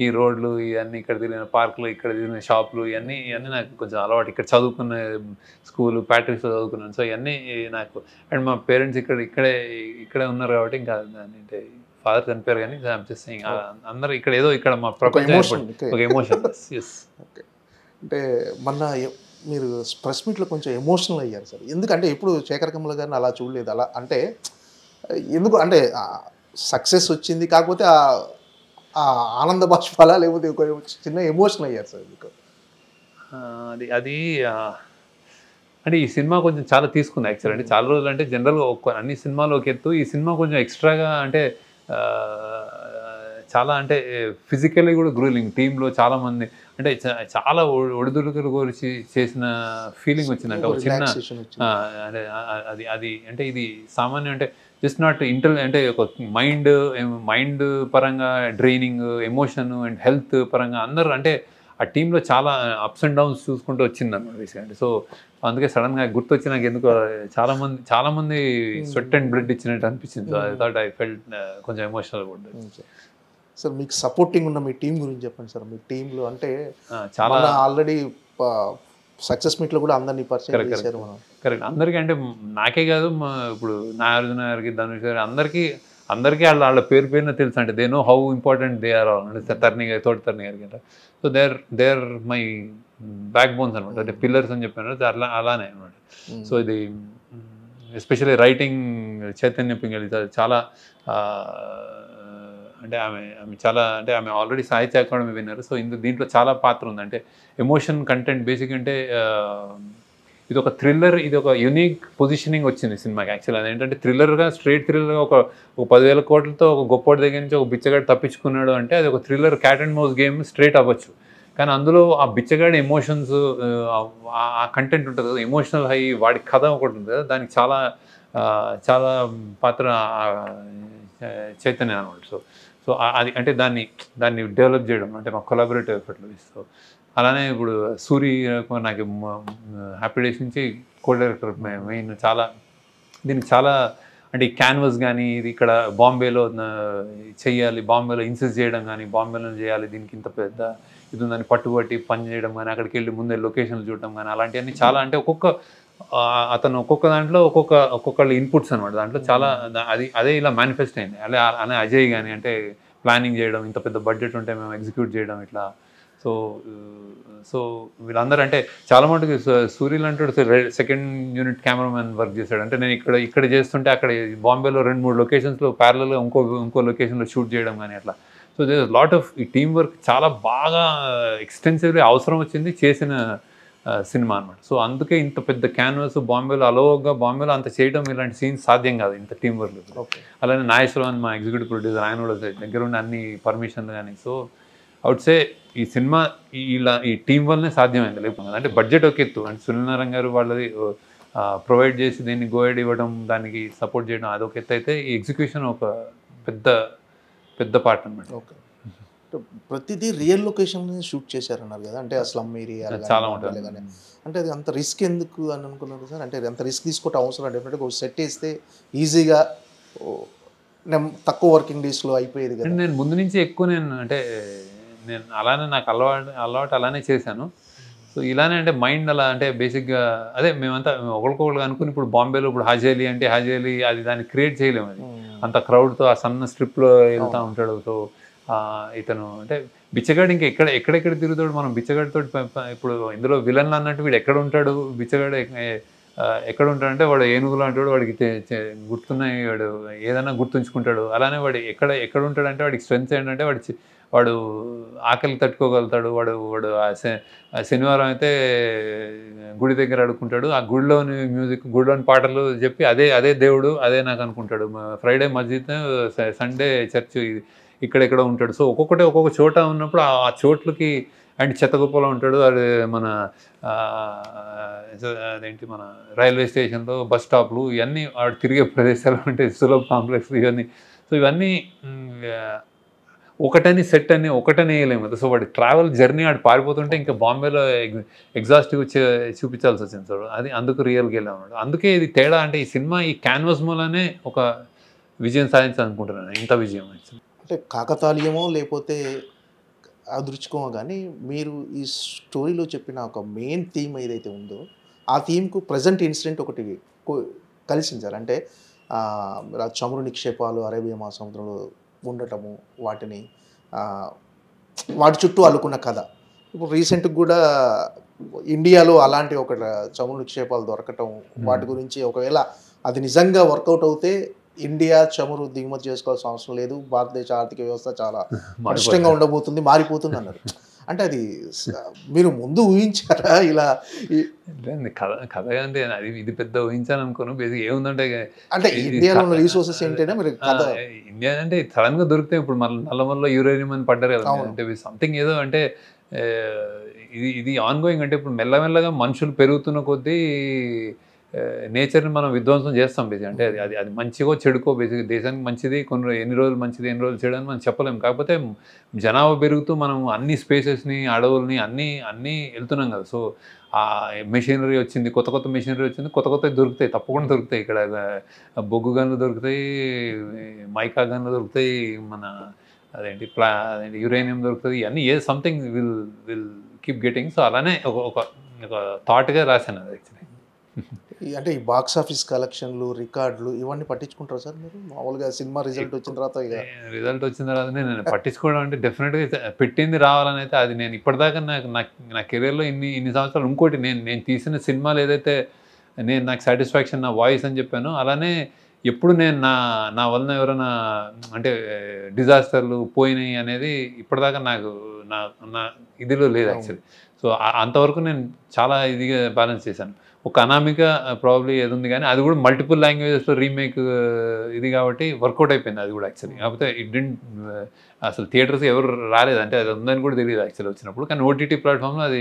ఈ రోడ్లు ఇవన్నీ, ఇక్కడ తిరిగిన పార్కులు, ఇక్కడ తిరిగిన షాపులు, ఇవన్నీ నాకు కొంచెం అలవాటు. ఇక్కడ చదువుకున్న స్కూల్ ప్యాట్రిక్స్లో చదువుకున్నాను. సో ఇవన్నీ నాకు, అండ్ మా పేరెంట్స్ ఇక్కడే ఉన్నారు కాబట్టి ఇంకా అంటే ఫాదర్ చనిపోయారు కానీ అందరూ ఇక్కడ ఏదో ఇక్కడ మా ప్రపంచం ఒక ఎమోషన్. అంటే మొన్న మీరు ప్రెస్ మీట్లో కొంచెం ఎమోషనల్ అయ్యారు సార్. ఎందుకంటే ఎప్పుడు శేఖర్ కమల గారిని అలా చూడలేదు. అలా అంటే ఎందుకు అంటే సక్సెస్ వచ్చింది కాకపోతే ఆ ఆనంద బాష్పాలా లేకపోతే ఒక చిన్న ఎమోషనల్ అయ్యారు సార్ మీకు? అది అంటే ఈ సినిమా కొంచెం చాలా తీసుకుంది యాక్చువల్. అంటే చాలా రోజులు అంటే జనరల్గా అన్ని సినిమాలు ఒక ఎత్తు, ఈ సినిమా కొంచెం ఎక్స్ట్రాగా అంటే చాలా అంటే ఫిజికల్లీ కూడా గ్రూలింగ్. టీంలో చాలామంది అంటే చాలా ఒడిదుడుకులు గురించి చేసిన ఫీలింగ్ వచ్చిందంటే ఒక చిన్న అంటే అది అంటే ఇది సామాన్యం అంటే జస్ట్ నాట్ అంటే ఒక మైండ్ పరంగా డ్రైనింగ్, ఎమోషన్ అండ్ హెల్త్ పరంగా అందరూ అంటే ఆ టీంలో చాలా అప్స్ అండ్ డౌన్స్ చూసుకుంటూ వచ్చింది అన్నమాట బేసిక్గా. సో అందుకే సడన్గా గుర్తొచ్చి నాకు ఎందుకు చాలామంది స్వెట్ అండ్ బ్లడ్ ఇచ్చినట్టు అనిపించింది. So I thought I felt కొంచెం ఎమోషనల్ కూడా. సార్ మీకు సపోర్టింగ్ ఉన్న మీ టీం గురించి చెప్పండి సార్. మీ టీంలో అంటే చాలా ఆల్రెడీ సక్సెస్ మీట్లో కూడా అందరినీ పరిచయం చేశారు మనం. కరెక్ట్. అందరికీ అంటే నాకే కాదు, ఇప్పుడు నాగార్జున గారికి, ధనుష్ గారికి, అందరికీ వాళ్ళ పేరున తెలుసు. అంటే they know how important they are all. అంటే తోటి తరణి గారికి అంటే so they are my backbones అనమాట, అంటే పిల్లర్స్ అని చెప్పాను అలానే అనమాట. సో ఇది ఎస్పెషల్లీ రైటింగ్ చైతన్య పింగళి చాలా అంటే ఆమె చాలా అంటే ఆమె ఆల్రెడీ సాహిత్య అకాడమీ విన్నారు. సో దీంట్లో చాలా పాత్ర ఉంది. అంటే ఎమోషన్ కంటెంట్ బేసిక్ అంటే ఇది ఒక థ్రిల్లర్, ఇది ఒక యూనిక్ పొజిషనింగ్ వచ్చింది సినిమాకి యాక్చువల్. అదేంటంటే థ్రిల్లర్గా, స్ట్రైట్ థ్రిల్లర్గా ఒక 10,000 కోట్లతో ఒక గొప్పటి దగ్గర నుంచి ఒక బిచ్చగాడు తప్పించుకున్నాడు అంటే అది ఒక thriller cat and mouse game straight అవ్వచ్చు. కానీ అందులో ఆ బిచ్చగాడి ఎమోషన్స్, ఆ కంటెంట్ ఉంటుంది కదా, ఎమోషనల్ హై, వాడి కథ ఒకటి ఉంటుంది కదా, దానికి చాలా పాత్ర చైతన్య అనమాట. సో అది అంటే దాన్ని డెవలప్ చేయడం అంటే మా కొలాబరేటివ్ ఎఫర్ట్లో ఇస్తాం. అలానే ఇప్పుడు సూరి నాకు హ్యాపీ డేస్ నుంచి కో డైరెక్టర్ మెయిన్. దీనికి చాలా అంటే ఈ క్యాన్వస్ కానీ ఇది ఇక్కడ బాంబేలో చెయ్యాలి, బాంబేలో ఇన్సిస్ట్ చేయడం కానీ, బాంబేలో చేయాలి, దీనికి ఇంత పెద్ద ఇది ఉందని పట్టుబట్టి పని చేయడం కానీ, అక్కడికి వెళ్ళి ముందే లొకేషన్లు చూడడం కానీ, అలాంటివన్నీ చాలా అంటే అతను ఒక్కొక్క దాంట్లో ఒక్కొక్కళ్ళ ఇన్పుట్స్ అనమాట. దాంట్లో చాలా అదే ఇలా మేనిఫెస్ట్ అయింది. అలా అజయ్ కానీ అంటే ప్లానింగ్ చేయడం, ఇంత పెద్ద బడ్జెట్ ఉంటే మేము ఎగ్జిక్యూట్ చేయడం ఇట్లా. సో వీళ్ళందరూ అంటే చాలా మటుకు సూర్యులు అంటాడు సెకండ్ యూనిట్ కెమెరామెన్ వర్క్ చేశాడు. అంటే నేను ఇక్కడ చేస్తుంటే అక్కడ బాంబేలో 2-3 లొకేషన్స్లో ప్యారలల్గా ఇంకో లొకేషన్లో షూట్ చేయడం కానీ అట్లా. సో దే లాట్ ఆఫ్ ఈ టీమ్ వర్క్ చాలా బాగా ఎక్స్టెన్సివ్లీ అవసరం వచ్చింది చేసిన సినిమా అనమాట. సో అందుకే ఇంత పెద్ద క్యాన్వాస్ బాంబేలో అంత చేయడం, ఇలాంటి సీన్స్ సాధ్యం కాదు ఇంత టీం వర్క్. అలానే నాగేశ్వరరావు మా ఎగ్జిక్యూటివ్ ప్రొడ్యూసర్, ఆయన కూడా దగ్గర ఉండి అన్ని పర్మిషన్లు కానీ. సో అవుట్ సే ఈ సినిమా ఈ టీం వల్లనే సాధ్యమైంది. లేకపోతే అంటే బడ్జెట్ ఒక ఎత్తు, అంటే సునీల్ నారాయణ గారు వాళ్ళది ప్రొవైడ్ చేసి దీన్ని గోయడ్ ఇవ్వడం, దానికి సపోర్ట్ చేయడం అదొక ఎత్తు అయితే, ఈ ఎగ్జిక్యూషన్ ఒక పెద్ద పార్ట్ అనమాట. ఓకే. ప్రతిదీ రియల్ లొకేషన్ షూట్ చేశారన్నారు కదా, అంటే ఆ స్లమ్ ఏరియా చాలా ఉంటుంది. అంటే అది అంత రిస్క్ ఎందుకు అని అనుకున్నారు సార్? అంటే అంత రిస్క్ తీసుకోవటం అవసరం? డెఫినెట్గా ఒక సెట్ వేస్తే ఈజీగా తక్కువ వర్కింగ్ డేస్లో అయిపోయేది కదా. నేను ముందు నుంచి ఎక్కువ నేను అలానే నాకు అలవాటు అలానే చేశాను. సో ఇలానే అంటే మైండ్ అలా అంటే బేసిక్గా అదే మేమంతా ఒకరికొకరు అనుకుని ఇప్పుడు బాంబేలో ఇప్పుడు హాజేలి అంటే హాజేలి అది దాన్ని క్రియేట్ చేయలేము. అది అంత క్రౌడ్తో ఆ సన్న స్ట్రిప్లో వెళ్తూ ఉంటాడు. సో ఇతను అంటే బిచ్చగాడు ఇంకా ఎక్కడెక్కడ తిరుగుతాడు. మనం బిచ్చగాడితో ఇప్పుడు ఇందులో విలన్లు అన్నట్టు వీడు ఎక్కడ ఉంటాడు, బిచ్చగాడు ఎక్కడ ఉంటాడంటే వాడు ఏనుగులు అంటాడు, వాడికి గుర్తున్నాయి, వాడు ఏదైనా గుర్తుంచుకుంటాడు. అలానే వాడు ఎక్కడ ఉంటాడంటే వాడికి స్ట్రెంగ్త్ ఏంటంటే వాడు ఆకలి తట్టుకోగలుగుతాడు, వాడు వాడు శనివారం అయితే గుడి దగ్గర అడుక్కుంటాడు, ఆ గుడిలోని మ్యూజిక్ గుడిలోని పాటలు చెప్పి అదే అదే దేవుడు అదే నాకు అనుకుంటాడు, ఫ్రైడే మస్జిద్, సండే చర్చ్ ఇక్కడెక్కడ ఉంటాడు. సో ఒక్కొక్క చోట ఉన్నప్పుడు ఆ చోట్లకి అండ్ చెత్తగొప్పలో ఉంటాడు, అది మన అదేంటి మన రైల్వే స్టేషన్లో బస్ స్టాప్లు ఇవన్నీ వాడు తిరిగే ప్రదేశాలు అంటే సులభ కాంప్లెక్స్ ఇవన్నీ. సో ఇవన్నీ ఒకటని సెట్ అని ఒకటని వేయలేము కదా. సో వాడి ట్రావెల్ జర్నీ ఆడు పారిపోతుంటే ఇంకా బాంబేలో ఎగ్జాస్టివ్ చూపించాల్సి వచ్చింది. సో అది అందుకు రియల్గా వెళ్ళామన్నాడు. అందుకే ఇది తేడా అంటే ఈ సినిమా ఈ క్యాన్వాస్ మూలనే ఒక విజయం సాధించాలనుకుంటున్నాను, ఇంత విజయం అంటే కాకతాళీయమో లేకపోతే అదృష్టమో కానీ మీరు ఈ స్టోరీలో చెప్పిన ఒక మెయిన్ థీమ్ ఏదైతే ఉందో ఆ థీమ్కు ప్రజెంట్ ఇన్సిడెంట్ ఒకటి కలిసింది సార్. అంటే చమురు నిక్షేపాలు అరేబియా మహాసముద్రంలో ఉండటము, వాటి చుట్టూ అల్లుకున్న కథ. ఇప్పుడు రీసెంట్గా కూడా ఇండియాలో అలాంటి ఒక చమురు నిక్షేపాలు దొరకటం, వాటి గురించి ఒకవేళ అది నిజంగా వర్కౌట్ అవుతే ఇండియా చమురు దిగుమతి చేసుకోవాల్సిన అవసరం లేదు, భారతదేశ ఆర్థిక వ్యవస్థ చాలా పటిష్టంగా ఉండబోతుంది, మారిపోతుంది అన్నారు. అంటే అది మీరు ముందు ఊహించారా ఇలా? కథ అంటే అది ఇది పెద్ద ఊహించాను అనుకోను. బేసిక్ ఏముందంటే అంటే ఇండియాలో ఉన్న రిసోర్సెస్ ఏంటంటే మీరు కథ ఇండియా అంటే సడన్గా దొరికితే ఇప్పుడు నల్లమల్లో యూరేనియం అని పడ్డారు కదా, అంటే సంథింగ్ ఏదో అంటే ఇది ఆన్ గోయింగ్. అంటే ఇప్పుడు మెల్లమెల్లగా మనుషులు పెరుగుతున్న కొద్దీ నేచర్ని మనం విధ్వంసం చేస్తాం బేసిక్. అంటే అది మంచిగో చెడుకో బేసిక్ దేశానికి మంచిది ఎన్ని రోజులు మంచిది ఎన్ని రోజులు చెడు అని మనం చెప్పలేము. కాకపోతే జనాభా పెరుగుతూ మనం అన్ని స్పేసెస్ని అడవుల్ని అన్నీ వెళ్తున్నాం కదా. సో ఆ మెషినరీ వచ్చింది, కొత్త మెషినరీ వచ్చింది, కొత్త దొరుకుతాయి, తప్పకుండా దొరుకుతాయి. ఇక్కడ బొగ్గు గన్లు దొరుకుతాయి, మైకా గన్లు దొరుకుతాయి, మన అదేంటి యురేనియం దొరుకుతుంది, ఇవన్నీ something will keep getting. So అలానే ఒక థాట్గా రాశాను అది యాక్చువల్లీ. అంటే ఈ బాక్స్ ఆఫీస్ కలెక్షన్లు రికార్డులు ఇవన్నీ పట్టించుకుంటారు సార్ మీరు? మామూలుగా సినిమా రిజల్ట్ వచ్చిన తర్వాత నేను పట్టించుకోవడం అంటే డెఫినెట్గా పెట్టింది రావాలని అయితే అది నేను ఇప్పటిదాకా నా కెరీర్లో ఇన్ని సంవత్సరాలు ఇంకోటి నేను తీసిన సినిమాలు ఏదైతే నాకు సాటిస్ఫాక్షన్ నా వాయిస్ అని చెప్పాను, అలానే ఎప్పుడు నేను నా వలన ఎవరైనా అంటే డిజాస్టర్లు పోయినాయి అనేది ఇప్పటిదాకా నాకు నా ఇదిలో లేదు యాక్చువల్లీ. సో అంతవరకు నేను చాలా ఇదిగా బ్యాలెన్స్ చేశాను. ఒక అనామిక ప్రాబ్లీ ఏది ఉంది కానీ అది కూడా మల్టిపుల్ లాంగ్వేజెస్లో రీమేక్ ఇది కాబట్టి వర్కౌట్ అయిపోయింది అది కూడా యాక్చువల్లీ. కాకపోతే అసలు థియేటర్స్ ఎవరు రాలేదు, అంటే అది ఉందని కూడా తెలియదు యాక్చువల్లీ వచ్చినప్పుడు. కానీ ఓటీటీ ప్లాట్ఫామ్లో అది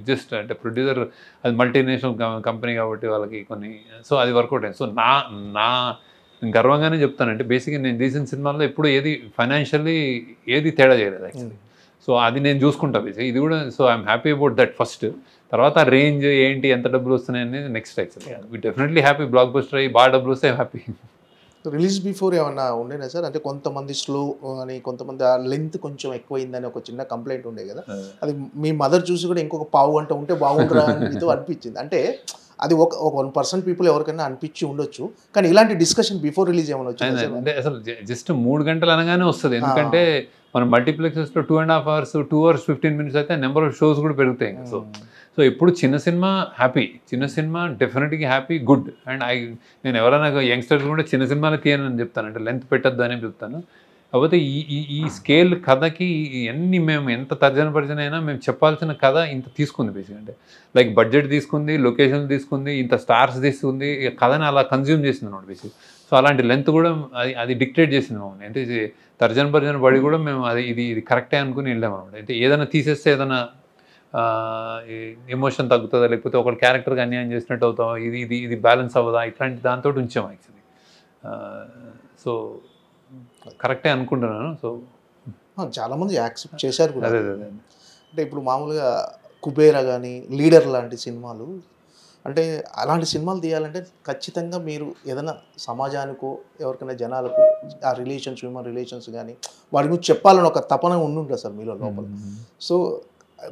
జస్ట్ అంటే ప్రొడ్యూసర్ అది మల్టీనేషనల్ కంపెనీ కాబట్టి వాళ్ళకి కొన్ని సో అది వర్కౌట్ అయింది. సో నా గర్వంగానే చెప్తానంటే బేసిక్గా నేను తీసిన సినిమాల్లో ఎప్పుడు ఏది ఫైనాన్షియల్లీ ఏది తేడా చేయలేదు యాక్చువల్లీ. సో అది నేను చూసుకుంటా బేసిక్ ఇది కూడా. So I'm happy about that first. తర్వాత రేంజ్ ఏంటి ఎంత డబ్బులు వస్తున్నాయి అనేది next actually. We definitely happy, blockbuster అయ్యి బాగా డబ్బులు వస్తే హ్యాపీ. రిలీజ్ బిఫోర్ ఏమన్నా ఉండేనా సార్? అంటే కొంతమంది స్లో అని, కొంతమంది ఆ లెంత్ కొంచెం ఎక్కువైందని ఒక చిన్న కంప్లైంట్ ఉండే కదా, అది మీ మదర్ చూసి కూడా ఇంకొక పావు గంట ఉంటే బాగుంటుందా అని అనిపించింది. అంటే అది ఒక 1% పీపుల్ ఎవరికైనా అనిపించి ఉండొచ్చు, కానీ ఇలాంటి డిస్కషన్ బిఫోర్ రిలీజ్ ఏమైనా వచ్చింది? అంటే అసలు జస్ట్ 3 గంటలు అనగానే వస్తుంది, ఎందుకంటే మన మల్టీప్లెక్సెస్లో 2.5 hours 2 hours 15 minutes అయితే నెంబర్ ఆఫ్ షోస్ కూడా పెరుగుతాయి. సో ఎప్పుడు చిన్న సినిమా హ్యాపీ, చిన్న సినిమా డెఫినెట్గా హ్యాపీ గుడ్. అండ్ నేను ఎవరైనా యంగ్స్టర్స్ కూడా చిన్న సినిమాలు తీయనని చెప్తాను, అంటే లెంత్ పెట్టద్దు అని చెప్తాను. కాకపోతే ఈ స్కేల్ కథకి ఎన్ని మేము ఎంత తర్జన అయినా మేము చెప్పాల్సిన కథ ఇంత తీసుకుంది బేసిక్. అంటే లైక్ బడ్జెట్ తీసుకుంది, లొకేషన్ తీసుకుంది, ఇంత స్టార్స్ తీసుకుంది, కథని అలా కన్జ్యూమ్ చేసింది అన్నమాట బేసిక్. సో అలాంటి లెంత్ కూడా అది డిక్టేట్ చేసింది మమ్మల్ని. అంటే తర్జన పడి కూడా మేము ఇది కరెక్టే అనుకుని వెళ్ళాము అనమాట. అంటే ఏదైనా తీసేస్తే ఏదైనా ఎమోషన్ తగ్గుతుందా, లేకపోతే ఒక క్యారెక్టర్కి అన్యాయం చేసినట్టు అవుతాం, ఇది బ్యాలెన్స్ అవ్వదా, ఇట్లాంటి దాంతో ఉంచాం యాక్చువల్లీ. సో కరెక్టే అనుకుంటున్నాను. సో చాలామంది యాక్సెప్ట్ చేశారు కూడా. అంటే ఇప్పుడు మామూలుగా కుబేరా కానీ లీడర్ లాంటి సినిమాలు, అంటే అలాంటి సినిమాలు తీయాలంటే ఖచ్చితంగా మీరు ఏదైనా సమాజానికో ఎవరికైనా జనాలకు ఆ రిలేషన్స్, హ్యూమన్ రిలేషన్స్ కానీ వాటి గురించి చెప్పాలని ఒక తపన ఉండుంటుంది సార్ మీలో లోపల. సో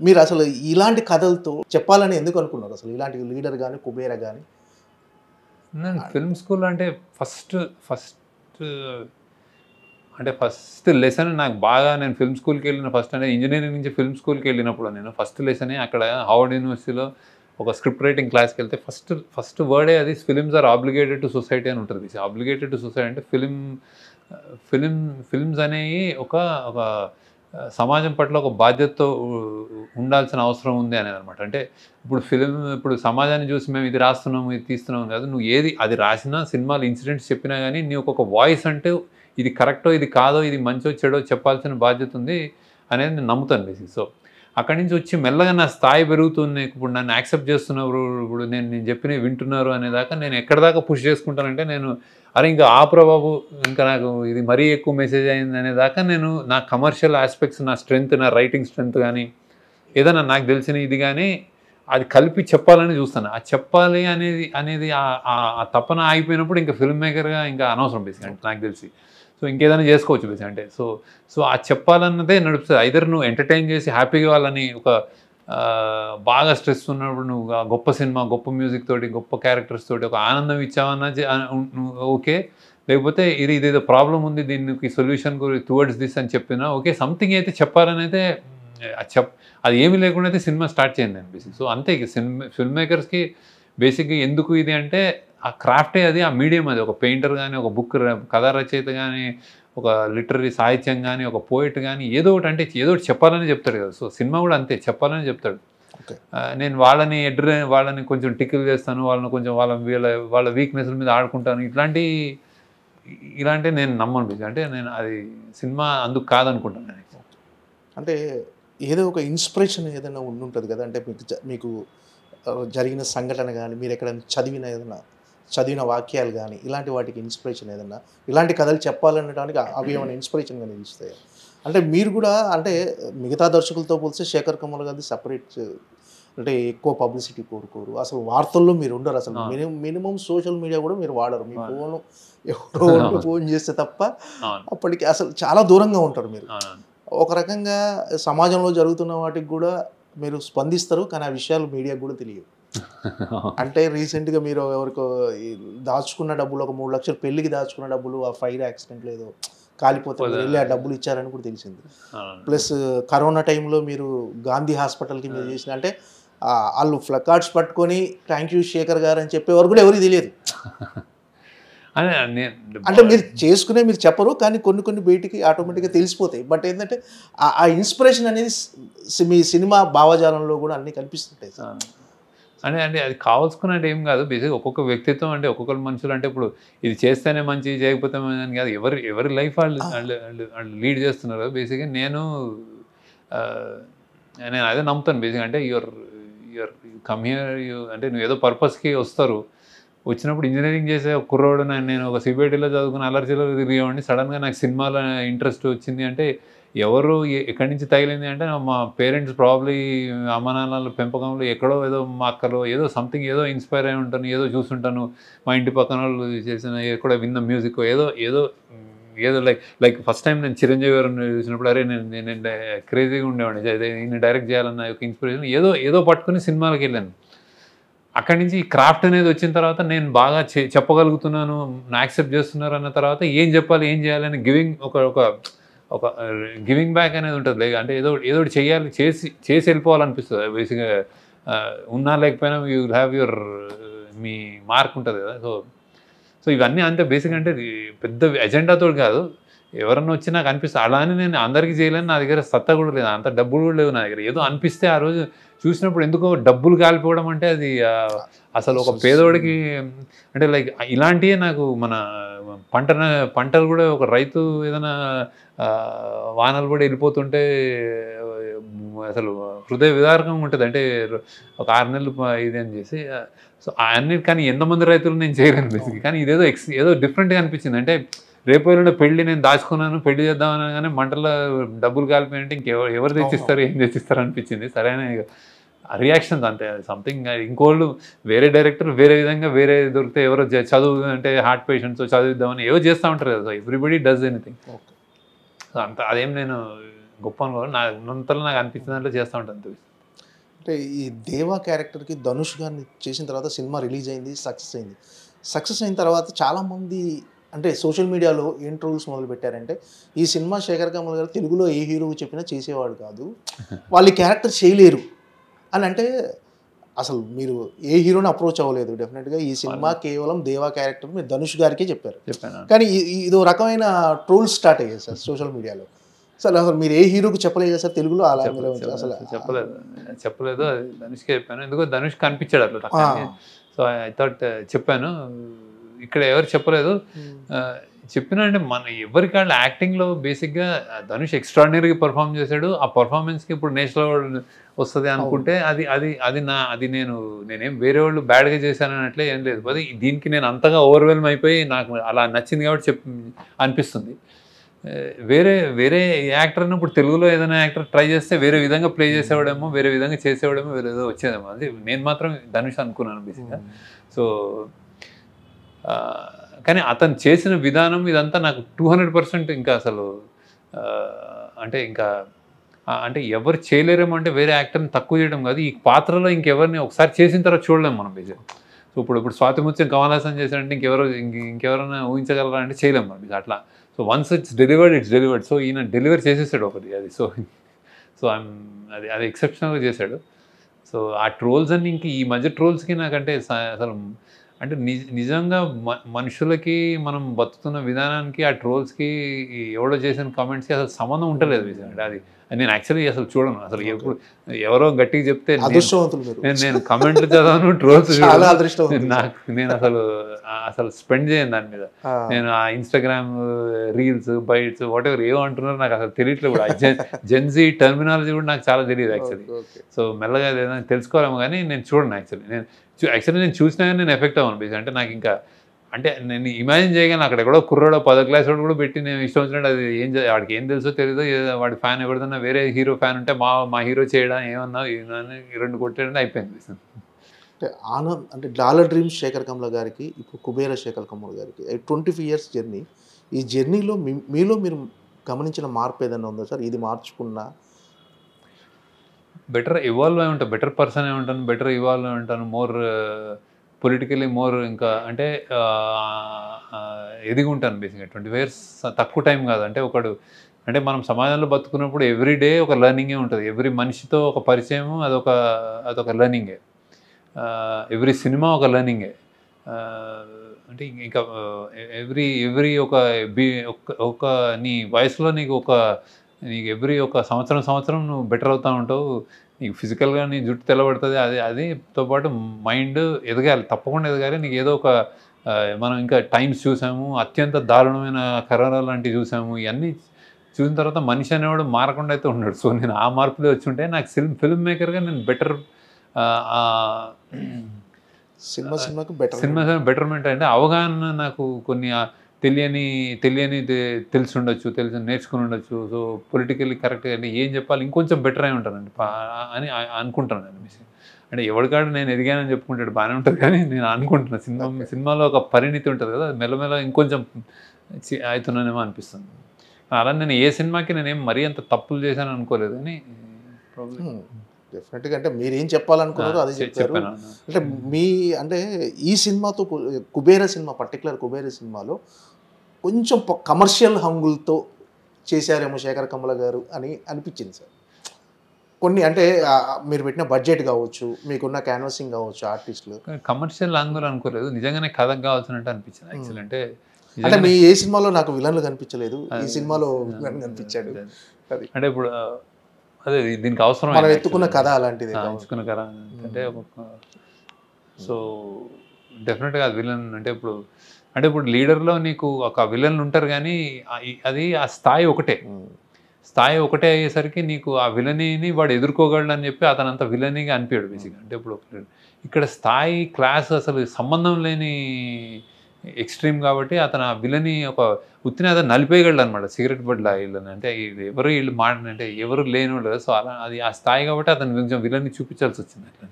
మీరు అసలు ఇలాంటి కథలతో చెప్పాలని ఎందుకు అనుకున్నారు అసలు? ఇలాంటి లీడర్ కానీ కుబేరా కానీ. నేను ఫిల్మ్ స్కూల్ అంటే ఫస్ట్ లెసన్ నాకు బాగా, నేను ఫిల్మ్ స్కూల్కి వెళ్ళిన ఫస్ట్ అంటే ఇంజనీరింగ్ నుంచి ఫిల్మ్ స్కూల్కి వెళ్ళినప్పుడు నేను ఫస్ట్ లెసనే అక్కడ హార్వర్డ్ యూనివర్సిటీలో ఒక స్క్రిప్ట్ రైటింగ్ క్లాస్కి వెళ్తే ఫస్ట్ వర్డే అది films are obligated to society అని ఉంటుంది. ఆబ్లిగేటెడ్ టు సొసైటీ అంటే ఫిలిమ్స్ అనేవి ఒక సమాజం పట్ల ఒక బాధ్యతతో ఉండాల్సిన అవసరం ఉంది అనేది అనమాట. అంటే ఇప్పుడు సమాజాన్ని చూసి మేము ఇది రాస్తున్నాము ఇది తీస్తున్నాము కాదు, నువ్వు ఏది అది రాసినా సినిమాలు ఇన్సిడెంట్స్ చెప్పినా కానీ నీకు ఒక వాయిస్ అంటే ఇది కరెక్టో ఇది కాదో ఇది మంచో చెడో చెప్పాల్సిన బాధ్యత ఉంది అనేది నేను నమ్ముతాను బేసిక్. సో అక్కడి నుంచి వచ్చి మెల్లగా నా స్థాయి పెరుగుతుంది, ఇప్పుడు నన్ను యాక్సెప్ట్ చేస్తున్నారు, ఇప్పుడు నేను చెప్పినవి వింటున్నారు అనేదాకా నేను ఎక్కడి దాకా పుష్ చేసుకుంటానంటే నేను అరే ఇంకా ఆపురా బాబు ఇంకా నాకు ఇది మరీ ఎక్కువ మెసేజ్ అయింది అనేదాకా నేను నా కమర్షియల్ ఆస్పెక్ట్స్, నా స్ట్రెంగ్త్, నా రైటింగ్ స్ట్రెంగ్త్ కానీ ఏదైనా నాకు తెలిసిన ఇది కానీ అది కలిపి చెప్పాలని చూస్తాను. ఆ చెప్పాలి అనేది ఆ తపన ఆగిపోయినప్పుడు ఇంకా ఫిల్మ్ మేకర్గా ఇంకా అనవసరం బేసిక్ అంటే నాకు తెలిసి. సో ఇంకేదైనా చేసుకోవచ్చు బేసిక్ అంటే. సో ఆ చెప్పాలన్నదే నడుపుతుంది. ఐదర్ నువ్వు ఎంటర్టైన్ చేసి హ్యాపీగా వాళ్ళని ఒక బాగా స్ట్రెస్ ఉన్నప్పుడు నువ్వు గొప్ప సినిమా, గొప్ప మ్యూజిక్ తోటి, గొప్ప క్యారెక్టర్స్ తోటి ఒక ఆనందం ఇచ్చావన్నా ఓకే, లేకపోతే ఇదేదో ప్రాబ్లం ఉంది దీనికి సొల్యూషన్ టువర్డ్స్ దిస్ అని చెప్పినా ఓకే, సంథింగ్ అయితే చెప్పాలని అయితే అది ఏమీ లేకుండా అయితే సినిమా స్టార్ట్ చేయండి అండి బేసిక్. సో అంతే ఫిల్మ్ మేకర్స్కి బేసిక్గా ఎందుకు ఇది అంటే ఆ క్రాఫ్టే అది, ఆ మీడియం అది. ఒక పెయింటర్ కానీ, ఒక బుక్ కథా రచయిత కానీ, ఒక లిటరీ సాహిత్యం కానీ, ఒక పోయిట్ కానీ ఏదో ఒకటి అంటే ఏదో ఒకటి చెప్పాలని చెప్తాడు కదా. సో సినిమా కూడా అంతే, చెప్పాలని చెప్తాడు. నేను వాళ్ళని కొంచెం టికిల్ చేస్తాను, వాళ్ళని కొంచెం వాళ్ళ వీక్నెస్ల మీద ఆడుకుంటాను, ఇలాంటి నేను నమ్మను. అంటే నేను అది సినిమా అందుకు కాదనుకుంటాను నేను. అంటే ఏదో ఒక ఇన్స్పిరేషన్ ఏదైనా ఉంటుంది కదా, అంటే మీకు జరిగిన సంఘటన కానీ, మీరు ఎక్కడైనా చదివిన వాక్యాలు కానీ, ఇలాంటి వాటికి ఇన్స్పిరేషన్ ఏదన్నా, ఇలాంటి కథలు చెప్పాలనడానికి అవి ఏమైనా ఇన్స్పిరేషన్గా నిలుస్తాయి. అంటే మీరు కూడా అంటే మిగతా దర్శకులతో పోలిస్తే శేఖర్ కమల్ గారిది సపరేట్, అంటే ఎక్కువ పబ్లిసిటీ కోరుకోరు, అసలు వార్తల్లో మీరు ఉండరు, అసలు మినిమం సోషల్ మీడియా కూడా మీరు వాడరు. మీ ఫోన్ ఎవరో ఫోన్ చేస్తే తప్ప అప్పటికి అసలు చాలా దూరంగా ఉంటారు మీరు. ఒక రకంగా సమాజంలో జరుగుతున్న వాటికి కూడా మీరు స్పందిస్తారు, కానీ ఆ విషయాలు మీడియాకు కూడా తెలియవు. అంటే రీసెంట్గా మీరు ఎవరికో దాచుకున్న డబ్బులు, ఒక 3 లక్షలు పెళ్ళికి దాచుకున్న డబ్బులు ఆ ఫైర్ యాక్సిడెంట్లో ఏదో కాలిపోతే వెళ్ళి ఆ డబ్బులు ఇచ్చారని కూడా తెలిసింది. ప్లస్ కరోనా టైంలో మీరు గాంధీ హాస్పిటల్కి మీరు చేసిన, అంటే వాళ్ళు ప్లకార్డ్స్ పట్టుకొని థ్యాంక్ యూ శేఖర్ గారు అని చెప్పేవారు కూడా ఎవరికి తెలియదు. అంటే మీరు చేసుకునే మీరు చెప్పరు, కానీ కొన్ని బయటికి ఆటోమేటిక్గా తెలిసిపోతాయి. బట్ ఏంటంటే ఆ ఇన్స్పిరేషన్ అనేది మీ సినిమా భావజాలంలో కూడా అన్నీ కనిపిస్తుంటాయి సార్. అంటే అది కావాల్సుకున్నట్టు ఏం కాదు బేసిక్. ఒక్కొక్క వ్యక్తిత్వం అంటే ఒక్కొక్కరు మనుషులు అంటే ఇప్పుడు ఇది చేస్తేనే మంచి, చేయకపోతే అని కాదు, ఎవరి లైఫ్ వాళ్ళు లీడ్ చేస్తున్నారు కదా బేసిక్గా. నేను అదే నమ్ముతాను బేసిక్. అంటే యువర్ కమ్ హియర్ అంటే నువ్వు ఏదో పర్పస్కి వస్తారు, వచ్చినప్పుడు ఇంజనీరింగ్ చేసే ఒక కుర్రోడు, నేను ఒక సిబిఐటీలో చదువుకుని అలర్జీలో తిరిగేవాడిని, సడన్గా నాకు సినిమాలో ఇంట్రెస్ట్ వచ్చింది అంటే ఎవరు ఎక్కడి నుంచి తగిలింది అంటే మా పేరెంట్స్ ప్రాబ్లీ అమ్మ నాన్నల పెంపకంలో ఎక్కడో ఏదో మా అక్కలో ఏదో సంథింగ్ ఏదో ఇన్స్పైర్ అయి ఉంటాను, ఏదో చూస్తుంటాను, మా ఇంటి పక్కన వాళ్ళు చేసిన ఎక్కడో విన్న మ్యూజిక్ ఏదో లైక్ ఫస్ట్ టైం నేను చిరంజీవి గారిని చూసినప్పుడు అరే నేను క్రేజీగా ఉండేవాడిని, అదే నేను డైరెక్ట్ చేయాలన్న ఒక ఇన్స్పిరేషన్ ఏదో పట్టుకుని సినిమాలకు వెళ్ళాను. అక్కడి నుంచి ఈ క్రాఫ్ట్ అనేది వచ్చిన తర్వాత నేను బాగా చెప్పగలుగుతున్నాను, నా యాక్సెప్ట్ చేస్తున్నారు అన్న తర్వాత ఏం చెప్పాలి ఏం చేయాలని ఒక గివింగ్ బ్యాక్ అనేది ఉంటుంది. లైక్ అంటే ఏదో చేయాలి, చేసి వెళ్ళిపోవాలనిపిస్తుంది బేసిక్గా. ఉన్నా లేకపోయినా యూ హ్యావ్ మీ మార్క్ ఉంటుంది కదా. సో ఇవన్నీ అంతే బేసిక్. అంటే పెద్ద ఎజెండాతో కాదు, ఎవరన్నా వచ్చి నాకు అనిపిస్తుంది అలా అని నేను అందరికీ చేయలేని, నా దగ్గర సత్తా కూడా లేదు, అంత డబ్బులు కూడా లేవు నా దగ్గర. ఏదో అనిపిస్తే ఆ రోజు చూసినప్పుడు ఎందుకో డబ్బులు కాలిపోవడం అంటే అది అసలు ఒక పేదోడికి అంటే లైక్ ఇలాంటివే నాకు మన పంటలు కూడా ఒక రైతు ఏదైనా వానలు కూడా వెళ్ళిపోతుంటే అసలు హృదయ విదారకంగా ఉంటుంది. అంటే ఒక 6 నెలలు ఇది అని చేసి సో అన్ని, కానీ ఎంతమంది రైతులు నేను చేయలేను బేసిక్. కానీ ఏదో డిఫరెంట్గా అనిపించింది. అంటే రేపు ఎల్లుండి పెళ్లి నేను దాచుకున్నాను, పెళ్లి చేద్దామని కానీ మంటల్లో డబ్బులు కాలిపోయింటే ఎవరు తెచ్చిస్తారు ఏం తెచ్చిస్తారు అనిపించింది. సరైన రియాక్షన్స్ అంతే, సంథింగ్. ఇంకోళ్ళు వేరే డైరెక్టర్ వేరే విధంగా వేరే దొరికితే ఎవరో చదువు అంటే హార్ట్ పేషెంట్స్ చదివిద్దామని ఏవో చేస్తూ ఉంటారు కదా. Everybody does anything. సో అంత అదేం నేను గొప్ప అనుకోను, అంతలో నాకు అనిపించిన దాంట్లో చేస్తూ ఉంటాను. అంటే ఈ దేవా క్యారెక్టర్కి ధనుష్ గారిని చేసిన తర్వాత సినిమా రిలీజ్ అయింది, సక్సెస్ అయిన తర్వాత చాలామంది అంటే సోషల్ మీడియాలో ఏం ట్రోల్స్ మొదలు పెట్టారంటే ఈ సినిమా శేఖర్ కమల్ గారు తెలుగులో ఏ హీరోకి చెప్పినా చేసేవాడు కాదు, వాళ్ళు క్యారెక్టర్ చేయలేరు అని. అంటే అసలు మీరు ఏ హీరోని అప్రోచ్ అవ్వలేదు, డెఫినెట్గా ఈ సినిమా కేవలం దేవా క్యారెక్టర్ మీరు ధనుష్ గారికే చెప్పారు. కానీ ఇదో రకమైన ట్రోల్స్ స్టార్ట్ అయ్యాయి సార్ సోషల్ మీడియాలో. అసలు అసలు మీరు ఏ హీరోకి చెప్పలేదు కదా సార్ తెలుగులో అలా అసలు చెప్పలేదు అది ధనుష్కే చెప్పాను. ఎందుకో ధనుష్ కనిపించాడు అట్లా. సో ఐ థాట్ చెప్పాను. ఇక్కడ ఎవరు చెప్పలేదు. చెప్పినా అంటే మన ఎవరికి వాళ్ళు యాక్టింగ్లో బేసిక్గా ధనుష్ ఎక్స్ట్రాడినరీగా పర్ఫామ్ చేశాడు. ఆ పర్ఫార్మెన్స్కి ఇప్పుడు నేషనల్ అవార్డు వస్తుంది అనుకుంటే అది నేనేం వేరే వాళ్ళు బ్యాడ్గా చేశానన్నట్లే ఏం లేదు. అది దీనికి నేను అంతగా ఓవర్వెల్మ్ అయిపోయి నాకు అలా నచ్చింది కాబట్టి అనిపిస్తుంది. వేరే యాక్టర్ ఇప్పుడు తెలుగులో ఏదైనా యాక్టర్ ట్రై చేస్తే వేరే విధంగా ప్లే చేసేవాడేమో, వేరే విధంగా చేసేవాడేమో, వేరే ఏదో వచ్చేదేమో. అది నేను మాత్రం ధనుష్ అనుకున్నాను బేసిక్గా. సో కానీ అతను చేసిన విధానం ఇదంతా నాకు 200% ఇంకా అసలు అంటే ఎవరు చేయలేరేమో అంటే వేరే యాక్టర్ని తక్కువ చేయడం కాదు, ఈ పాత్రలో ఇంకెవరిని ఒకసారి చేసిన తర్వాత చూడలేము మనం బేసిక్గా. సో ఇప్పుడు స్వాతి ముత్యం కమల్ హాసన్ చేశాడంటే ఇంకెవరైనా ఊహించగలరా అంటే చేయలేము మనం అట్లా. So once it's delivered. So ఈయన డెలివర్ చేసేసాడు ఒకటి అది. సో అది ఎక్సెప్షనల్గా చేశాడు. సో ఆ ట్రోల్స్ అన్ని ఇంక ఈ మధ్య ట్రోల్స్కి నాకంటే అసలు అంటే నిజంగా మనుషులకి మనం బతుకుతున్న విధానానికి ఆ ట్రోల్స్కి ఎవడో చేసిన కామెంట్స్కి అసలు సంబంధం ఉంటలేదు. అది నేను యాక్చువల్లీ అసలు చూడను. అసలు ఎవరో గట్టిగా చెప్తే నేను కమెంట్లు చదవను, ట్రోల్స్ నేను అసలు స్పెండ్ చేయను దాని మీద. నేను ఆ ఇన్స్టాగ్రామ్ రీల్స్ బైట్స్ వాటెవర్ ఏమో అంటున్నారు నాకు అసలు తెలియట్లేదు కూడా. జెన్జీ టర్మినాలజీ కూడా నాకు చాలా తెలియదు యాక్చువల్లీ. సో మెల్లగా ఏదైనా తెలుసుకోవాలేమో కానీ నేను చూడను యాక్చువల్లీ. నేను చూసినా కానీ నేను ఎఫెక్ట్ అవ్వను బేసిక్. అంటే నాకు ఇంకా అంటే నేను ఇమాజిన్ చేయగలను అక్కడ ఎక్కడో కుర్రాడో 10వ క్లాస్ వాడు కూడా పెట్టి నేను ఇష్టం వచ్చినట్టు అది వాడికి ఏం తెలుసో తెలియదో, వాడి ఫ్యాన్ ఎవరిదన్నా వేరే హీరో ఫ్యాన్ ఉంటే మా హీరో చేయడం ఏమన్నా 2 కొట్టేయడం అయిపోయింది. అంటే ఆనంద్ అంటే డాలర్ డ్రీమ్స్ శేఖర్ కమ్ల గారికి ఇప్పుడు కుబేర శేఖర్ కమ్ల గారికి 25 years జర్నీ. ఈ జర్నీలో మీలో మీరు గమనించిన మార్పు ఏదైనా ఉందా సార్? ఇది మార్చుకున్నా బెటర్ ఇవాల్వ్ అయి ఉంటాను, బెటర్ పర్సన్ అయి ఉంటాను, బెటర్ ఇవాల్వ్ అయి ఉంటాను, మోర్ పొలిటికలీ మోర్ ఇంకా అంటే ఎదిగి ఉంటాను బేసిక్గా. 25 years తక్కువ టైం కాదు. అంటే మనం సమాజంలో బతుకున్నప్పుడు ఎవ్రీడే ఒక లెర్నింగే ఉంటుంది. ఎవ్రీ మనిషితో ఒక పరిచయం అదొక లెర్నింగే. ఎవ్రీ సినిమా ఒక లెర్నింగే. అంటే ఇంకా ఎవ్రీ ఒక నీ వయసులో నీకు ఎవ్రీ ఒక సంవత్సరం నువ్వు బెటర్ అవుతూ ఉంటావు. నీకు ఫిజికల్గా నీ జుట్టు తెల్లబడుతుంది. అదితో పాటు మైండ్ ఎదగాలి, తప్పకుండా ఎదగాలి. నీకు ఏదో ఒక మనం ఇంకా టైమ్స్ చూసాము, అత్యంత దారుణమైన కరోనా లాంటివి చూసాము. ఇవన్నీ చూసిన తర్వాత మనిషి అనేవాడు మారకుండా అయితే ఉన్నాడు. సో నేను ఆ మార్పులో వచ్చి ఉంటే నాకు ఫిల్మ్ మేకర్గా నేను బెటర్ సినిమాకి బెటర్మెంట్ అంటే అవగాహన నాకు కొన్ని తెలియని తెలిసి నేర్చుకుని ఉండొచ్చు. సో పొలిటికల్లీ కరెక్ట్గా అంటే ఏం చెప్పాలి ఇంకొంచెం బెటర్ అయి ఉంటానండి అని అనుకుంటాను నేను. అంటే ఎవరికాడు నేను ఎదిగానని చెప్పుకుంటాడు బాగానే ఉంటుంది, కానీ నేను అనుకుంటున్నాను సినిమాలో ఒక పరిణితి ఉంటుంది కదా, మెల్లమెల్ల ఇంకొంచెం అవుతున్నానేమో అనిపిస్తుంది. అలా నేను ఏ సినిమాకి నేనేం మరీ అంత తప్పులు చేశాను అనుకోలేదు, కానీ డెఫినెట్గా అంటే మీరు ఏం చెప్పాలనుకున్నారో అదే చెప్పారు. అంటే ఈ సినిమాతో కుబేర సినిమా పర్టికులర్ కుబేర సినిమాలో కొంచెం కమర్షియల్ హంగులతో చేశారేమో శేఖర్ కమ్ల గారు అని అనిపించింది సార్. కొన్ని అంటే మీరు పెట్టిన బడ్జెట్ కావచ్చు, మీకున్న క్యాన్వాసింగ్ కావచ్చు, ఆర్టిస్టులు కమర్షియల్ హంగులు అనుకోలేదు, నిజంగానే కథకు కావాల్సినట్టు అనిపించింది యాక్చువల్. అంటే మీ ఏ సినిమాలో నాకు విలన్లు కనిపించలేదు, ఈ సినిమాలో విలన్ కనిపించాడు. అంటే ఇప్పుడు అదే దీనికి అవసరం మనం ఎత్తుకున్న కథ అలాంటిది, ఎంచుకున్న కథ అంటే సో డెఫినెట్గా అది విలన్ అంటే ఇప్పుడు లీడర్లో నీకు ఒక విలన్లు ఉంటారు, కానీ అది ఆ స్థాయి ఒకటే అయ్యేసరికి నీకు ఆ విలనీని వాడు ఎదుర్కోగలడు అని చెప్పి అతను అంత విలనీగా అనిపించాడు బేసిక్గా. అంటే ఇప్పుడు ఇక్కడ స్థాయి క్లాస్ అసలు సంబంధం లేని ఎక్స్ట్రీమ్ కాబట్టి అతను ఆ విలని ఉత్తిని అతను నలిపేయగలడు అనమాట, సిగరెట్ బడ్లా వీళ్ళని. అంటే వీళ్ళు అంటే ఎవరు లేని వాళ్ళు. సో అలా అది ఆ స్థాయి కాబట్టి అతను కొంచెం విలని చూపించాల్సి వచ్చింది అట్లా.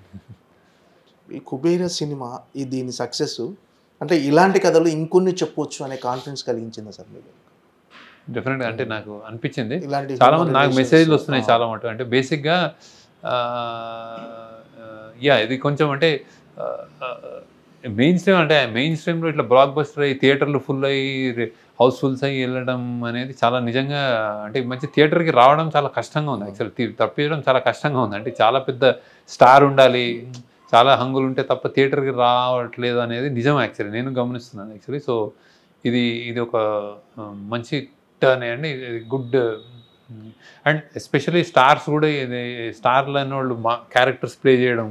ఈ కుబేర సినిమా దీని సక్సెస్ అంటే ఇలాంటి కథలు ఇంకొన్ని చెప్పొచ్చు అనే కాన్ఫిడెన్స్ కలిగించిందా సార్ మీకు? డెఫినెట్గా అంటే నాకు అనిపించింది. చాలా మంది నాకు మెసేజ్లు వస్తున్నాయి చాలా మటుకు. అంటే బేసిక్గా ఇది కొంచెం అంటే మెయిన్ స్ట్రీమ్లో ఇట్లా బ్లాక్ బస్టర్ అయ్యి థియేటర్లు ఫుల్ అయ్యి హౌస్ఫుల్స్ అయ్యి వెళ్ళడం అనేది చాలా నిజంగా అంటే మంచి థియేటర్కి రావడం చాలా కష్టంగా ఉంది యాక్చువల్లీ. తప్పించడం చాలా కష్టంగా ఉంది. అంటే చాలా పెద్ద స్టార్ ఉండాలి, చాలా హంగులు ఉంటే తప్ప థియేటర్కి రావట్లేదు అనేది నిజం యాక్చువల్లీ, నేను గమనిస్తున్నాను యాక్చువల్లీ. సో ఇది ఒక మంచి టర్న్ అండి, గుడ్ అండ్ ఎస్పెషలీ స్టార్స్ కూడా స్టార్లు అనే వాళ్ళు మా క్యారెక్టర్స్ ప్లే చేయడం,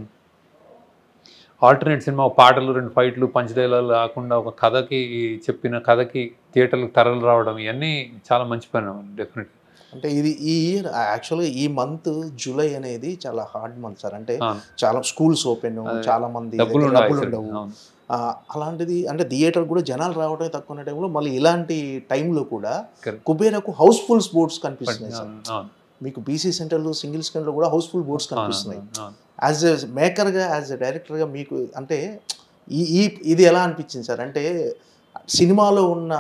ఆల్టర్నేట్ సినిమా పాటలు 2 ఫైట్లు పంచ్ డైలాగులు కాకుండా ఒక కథకి చెప్పిన కథకి థియేటర్లకు తరలి రావడం, ఇవన్నీ చాలా మంచి పరిణామం డెఫినెట్గా. అంటే ఇది ఈ ఇయర్ యాక్చువల్గా ఈ మంత్ జూలై అనేది చాలా హార్డ్ మంత్ సార్. అంటే చాలా స్కూల్స్ ఓపెన్, చాలా మంది డబ్బులు ఉండవు. అలాంటిది అంటే థియేటర్ కూడా జనాలు రావడమే తక్కువ ఉన్న టైంలో మళ్ళీ ఇలాంటి టైంలో కూడా కుబేరాకు హౌస్ఫుల్ బోర్డ్స్ కనిపిస్తున్నాయి సార్. మీకు బీసీ సెంటర్లో సింగిల్ స్క్రీన్లో కూడా హౌస్ఫుల్ బోర్డ్స్ కనిపిస్తున్నాయి. యాజ్ ఎ మేకర్గా, యాజ్ ఎ డైరెక్టర్గా మీకు అంటే ఇది ఎలా అనిపించింది సార్? అంటే సినిమాలో ఉన్న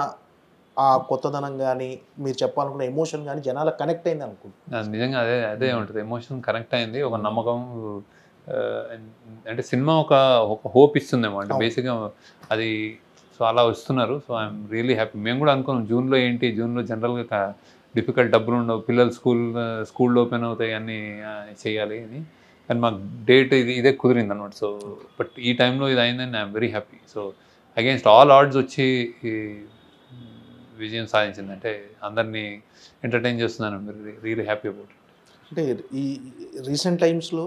ఆ కొత్తదనం కానీ, మీరు చెప్పాలనుకున్న ఎమోషన్ కానీ జనాలకు కనెక్ట్ అయింది అనుకుంటున్నాను. నిజంగా అదే ఉంటుంది, ఎమోషన్ కనెక్ట్ అయింది, ఒక నమ్మకం. అంటే సినిమా ఒక హోప్ ఇస్తుందేమో, అంటే బేసిక్గా అది. సో అలా వస్తున్నారు. So I'm really happy. మేము కూడా అనుకున్నాం జూన్లో జనరల్గా డిఫికల్ట్, డబ్బులు ఉండవు, పిల్లలు స్కూల్ ఓపెన్ అవుతాయి, అన్నీ చేయాలి అని. కానీ మాకు డేట్ ఇదే కుదిరింది అనమాట. సో బట్ ఈ టైంలో ఇది అయిందని I'm very happy. So against all odds వచ్చి విజయం సాధించింది. అంటే అందరినీ ఎంటర్టైన్ చేస్తున్నాను, రియలీ హ్యాపీ అబౌట్ ఇట్. అంటే ఈ రీసెంట్ టైమ్స్లో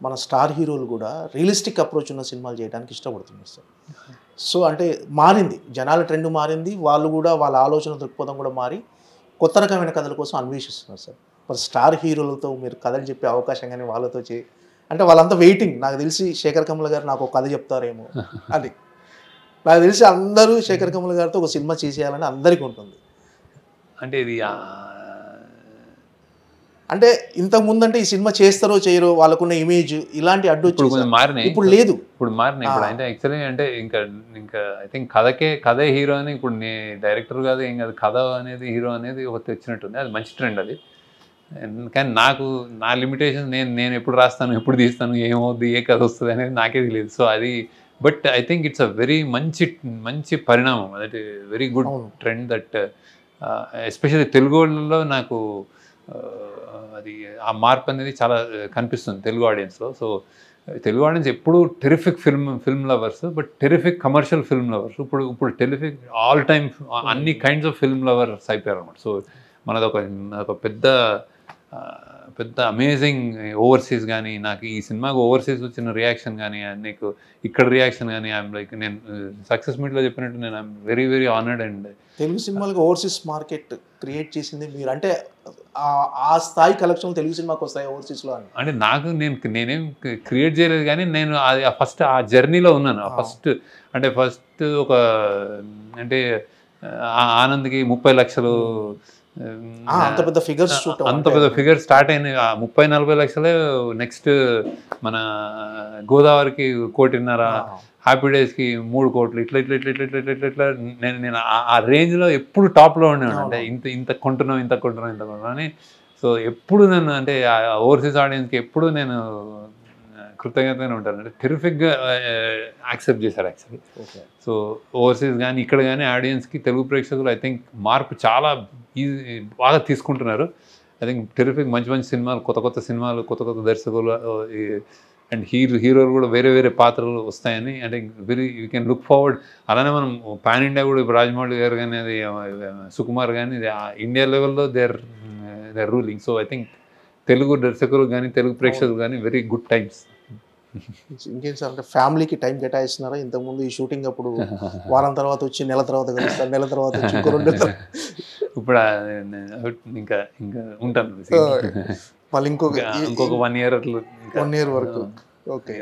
మన స్టార్ హీరోలు కూడా రియలిస్టిక్ అప్రోచ్ ఉన్న సినిమాలు చేయడానికి ఇష్టపడుతున్నారు సార్. సో అంటే మారింది, జనాల ట్రెండ్ మారింది, వాళ్ళు కూడా వాళ్ళ ఆలోచన దృక్పథం కూడా మారి కొత్త రకమైన కథల కోసం అన్వేషిస్తున్నారు సార్. మరి స్టార్ హీరోలతో మీరు కథలు చెప్పే అవకాశం కానీ వాళ్ళతో అంటే వాళ్ళంతా వెయిటింగ్. నాకు తెలిసి శేఖర్ కమల గారు నాకు ఒక కథ చెప్తారేమో అది నాకు తెలిసి అందరూ శేఖర్ కమల గారితో ఒక సినిమా చేసేయాలని అందరికీ ఉంటుంది. అంటే ఇది అంటే ఇంతకుముందు అంటే ఈ సినిమా చేస్తారో చేయరో వాళ్ళకున్న ఇమేజ్ ఇలాంటి అడ్డు మారినాయి, ఇప్పుడు లేదు. ఇప్పుడు మారినాయి. ఇప్పుడు అంటే యాక్చువల్లీ అంటే ఇంకా ఐ థింక్ కథే హీరో అని. ఇప్పుడు డైరెక్టర్ కాదు, ఏం కాదు, కథ అనేది హీరో అనేది ఒకటి వచ్చినట్టుంది. అది మంచి ట్రెండ్ అది. కానీ నా లిమిటేషన్, నేను ఎప్పుడు రాస్తాను, ఎప్పుడు తీస్తాను, ఏమవుద్ది, ఏ కథ వస్తుంది అనేది నాకే తెలియదు. సో అది but I think it's a very మంచి పరిణామం. That very good trend that especially Telugu వాళ్ళలో నాకు అది ఆ మార్పు అనేది చాలా కనిపిస్తుంది తెలుగు ఆడియన్స్లో. సో తెలుగు ఆడియన్స్ ఎప్పుడు terrific film lovers, but terrific commercial film lovers. ఇప్పుడు టెరిఫిక్ ఆల్ టైమ్ అన్ని కైండ్స్ ఆఫ్ ఫిల్మ్ లవర్స్ అయిపోయారు అనమాట. సో మనది ఒక పెద్ద అమేజింగ్ ఓవర్సీస్. కానీ నాకు ఈ సినిమాకి ఓవర్సీస్ వచ్చిన రియాక్షన్ కానీ, నీకు ఇక్కడ రియాక్షన్ కానీ, ఐఎమ్ లైక్, నేను సక్సెస్ మీట్లో చెప్పినట్టు నేను I'm very very honoured. And Telugu సినిమాలకు ఓవర్సీస్ మార్కెట్ క్రియేట్ చేసింది మీరు. అంటే ఆ స్థాయి కలెక్షన్ తెలుగు సినిమాకి వస్తాయి ఓవర్సీస్లో అని. అంటే నేనేం క్రియేట్ చేయలేదు, కానీ నేను అది ఫస్ట్ ఆ జర్నీలో ఉన్నాను. ఫస్ట్ ఒక అంటే ఆనంద్కి 30 లక్షలు అంత పెద్ద ఫిగర్ స్టార్ట్ అయిన 30-40 లక్షలే. నెక్స్ట్ మన గోదావరికి 1.5 కోటి, హ్యాపీ డేస్కి 3 కోట్లు, ఇట్లా నేను ఆ రేంజ్లో ఎప్పుడు టాప్లో ఉండేవాడు. అంటే ఇంత కొంటున్నాం అని. సో ఎప్పుడు నేను అంటే ఓవర్సీస్ ఆడియన్స్కి ఎప్పుడు నేను కృతజ్ఞతగానే ఉంటాను. అంటే టెరిఫిక్గా యాక్సెప్ట్ చేశారు యాక్చువల్లీ. సో ఓవర్సీస్ కానీ ఇక్కడ కానీ ఆడియన్స్కి, తెలుగు ప్రేక్షకులు ఐ థింక్ మార్పు చాలా బాగా తీసుకుంటున్నారు. ఐ థింక్ టెరిఫిక్ మంచి సినిమాలు, కొత్త సినిమాలు, కొత్త దర్శకులు అండ్ హీరోలు కూడా వేరే పాత్రలు వస్తాయని అంటే యూ కెన్ లుక్ ఫార్వర్డ్. అలానే మనం పాన్ ఇండియా కూడా ఇప్పుడు రాజమౌళి గారు కానీ, అది సుకుమార్ కానీ, ఇండియా లెవెల్లో they are ruling. So I think Telugu దర్శకులు కానీ, తెలుగు ప్రేక్షకులు కానీ వెరీ గుడ్ టైమ్స్. ఇంకేం సార్, అంటే ఫ్యామిలీకి టైం కేటాయిస్తున్నారా? ఇంతకుముందు ఈ షూటింగ్ అప్పుడు వారం తర్వాత వచ్చి, నెల తర్వాత కలుస్తారు, నెల తర్వాత వచ్చి, ఇంకో 2 నెలలు, ఇప్పుడు ఇంకా ఉంటాను మళ్ళీ ఇంకొక 1 year అట్లా, 1 year వరకు. ఓకే,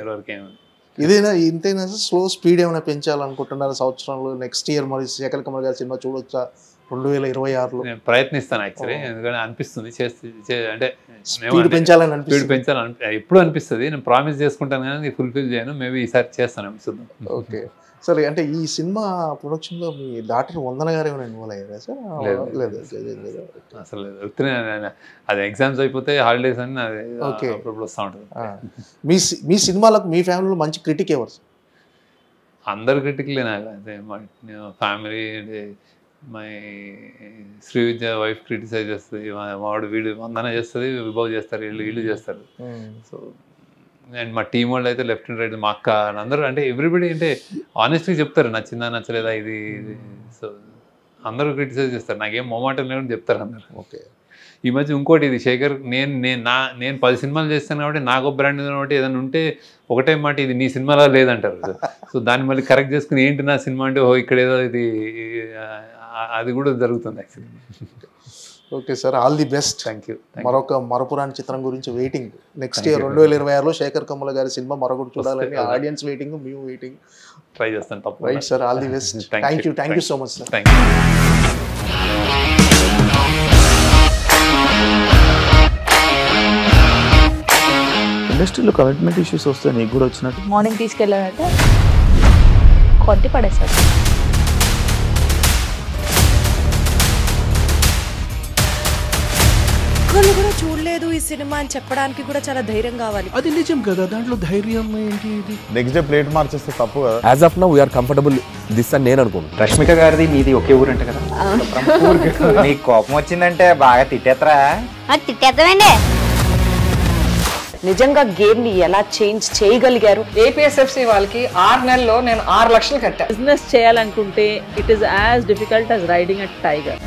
ఏమి ఇంతైనా స్లో స్పీడ్ ఏమైనా పెంచాలనుకుంటున్నారా సంవత్సరంలో? నెక్స్ట్ ఇయర్ మరి శేఖర్ కమల్ గారి సినిమా చూడొచ్చా 2026లో? నేను ప్రయత్నిస్తాను యాక్చువల్లీ, ఎందుకంటే అనిపిస్తుంది అంటే స్పీడ్ పెంచాలని ఎప్పుడు అనిపిస్తుంది. నేను ప్రామిస్ చేసుకుంటాను కానీ ఫుల్ఫిల్ చేయను. మేబీ ఈసారి చేస్తాను, అనిపిస్తుంది. ఓకే, సరే. అంటే ఈ సినిమా ప్రొడక్షన్లో మీ డాక్టర్ వందన గారు ఏమైనా ఇన్వాల్వ్ అయ్యారా సార్? లేదు, అసలు లేదు. అది ఎగ్జామ్స్ అయిపోతే హాలిడేస్ అని అది అప్పుడు వస్తూ ఉంటుంది. మీ సినిమాలకు మీ ఫ్యామిలీలో మంచి క్రిటిక్ ఎవరు సార్? అందరు క్రిటిక్లే నాకు. అదే మా family, my Srividya wife criticise చేస్తుంది, వాడు వీడు వందన చేస్తుంది, విభవ్ చేస్తారు, వీళ్ళు చేస్తారు. సో అండ్ మా టీం వాళ్ళు అయితే లెఫ్ట్ అండ్ రైట్, మా అక్క అందరూ, అంటే ఎవ్రీబడి అంటే ఆనెస్ట్గా చెప్తారు, నచ్చిందా నచ్చలేదా ఇది. సో అందరూ క్రిటిసైజ్ చేస్తారు, నాకేం మొమాటం లేదని చెప్తారు అందరు. ఓకే, ఈ మధ్య ఇంకోటి ఇది శేఖర్ నేను 10 సినిమాలు చేస్తాను కాబట్టి నాకు బ్రాండ్ కాబట్టి ఏదైనా ఉంటే ఒకటే మాట ఇది నీ సినిమాలో లేదంటారు. సో దాన్ని మళ్ళీ కరెక్ట్ చేసుకుని ఏంటి నా సినిమా అంటే ఇక్కడ ఏదో ఇది అది కూడా జరుగుతుంది actually. Okay sir, all the best. Thank you. మరొక మరపురాని చిత్రం గురించి వెయిటింగ్. నెక్స్ట్ ఇయర్ 2026లో శేఖర్ కమ్ముల గారి సినిమా మరొకటి చూడాలని ఆడియన్స్ వెయిటింగ్, మేము వెయిటింగ్. ట్రై చేస్తాను తప్ప. Right sir, all the best. Thank you so much sir. Thank you. ఇండస్ట్రీలో కమిట్మెంట్ ఇష్యూస్ వస్తే నీకు కూడా వచ్చినట్టు? మార్నింగ్ తీసుకెళ్ళాడంటే కొట్టి పడేసాడు. ఒక్కళ్ళు కూడా చూడలేదు ఈ సినిమా అని చెప్పడానికి కూడా చాలా ధైర్యం కావాలి. అది నిజం కదా, దాంట్లో ధైర్యం ఏంటి? ఇది నెక్స్ట్ డే ప్లేట్ మార్చేస్తే తప్పు కదా. As of now we are comfortable this అని నేను అనుకుంటున్నాను. రష్మిక గారిది మీది ఒకే ఊరు అంట కదా? నీకు కోపం వచ్చిందంటే బాగా తిట్టేత్తరా? తిట్టేద్దామండి. నిజంగా గేమ్ ని ఎలా చేంజ్ చేయగలిగారు? ఏపీఎస్ఎఫ్సి వాళ్ళకి 6 నెలల్లో నేను 6 లక్షలు కట్టా. బిజినెస్ చేయాలనుకుంటే it is as difficult as riding a tiger.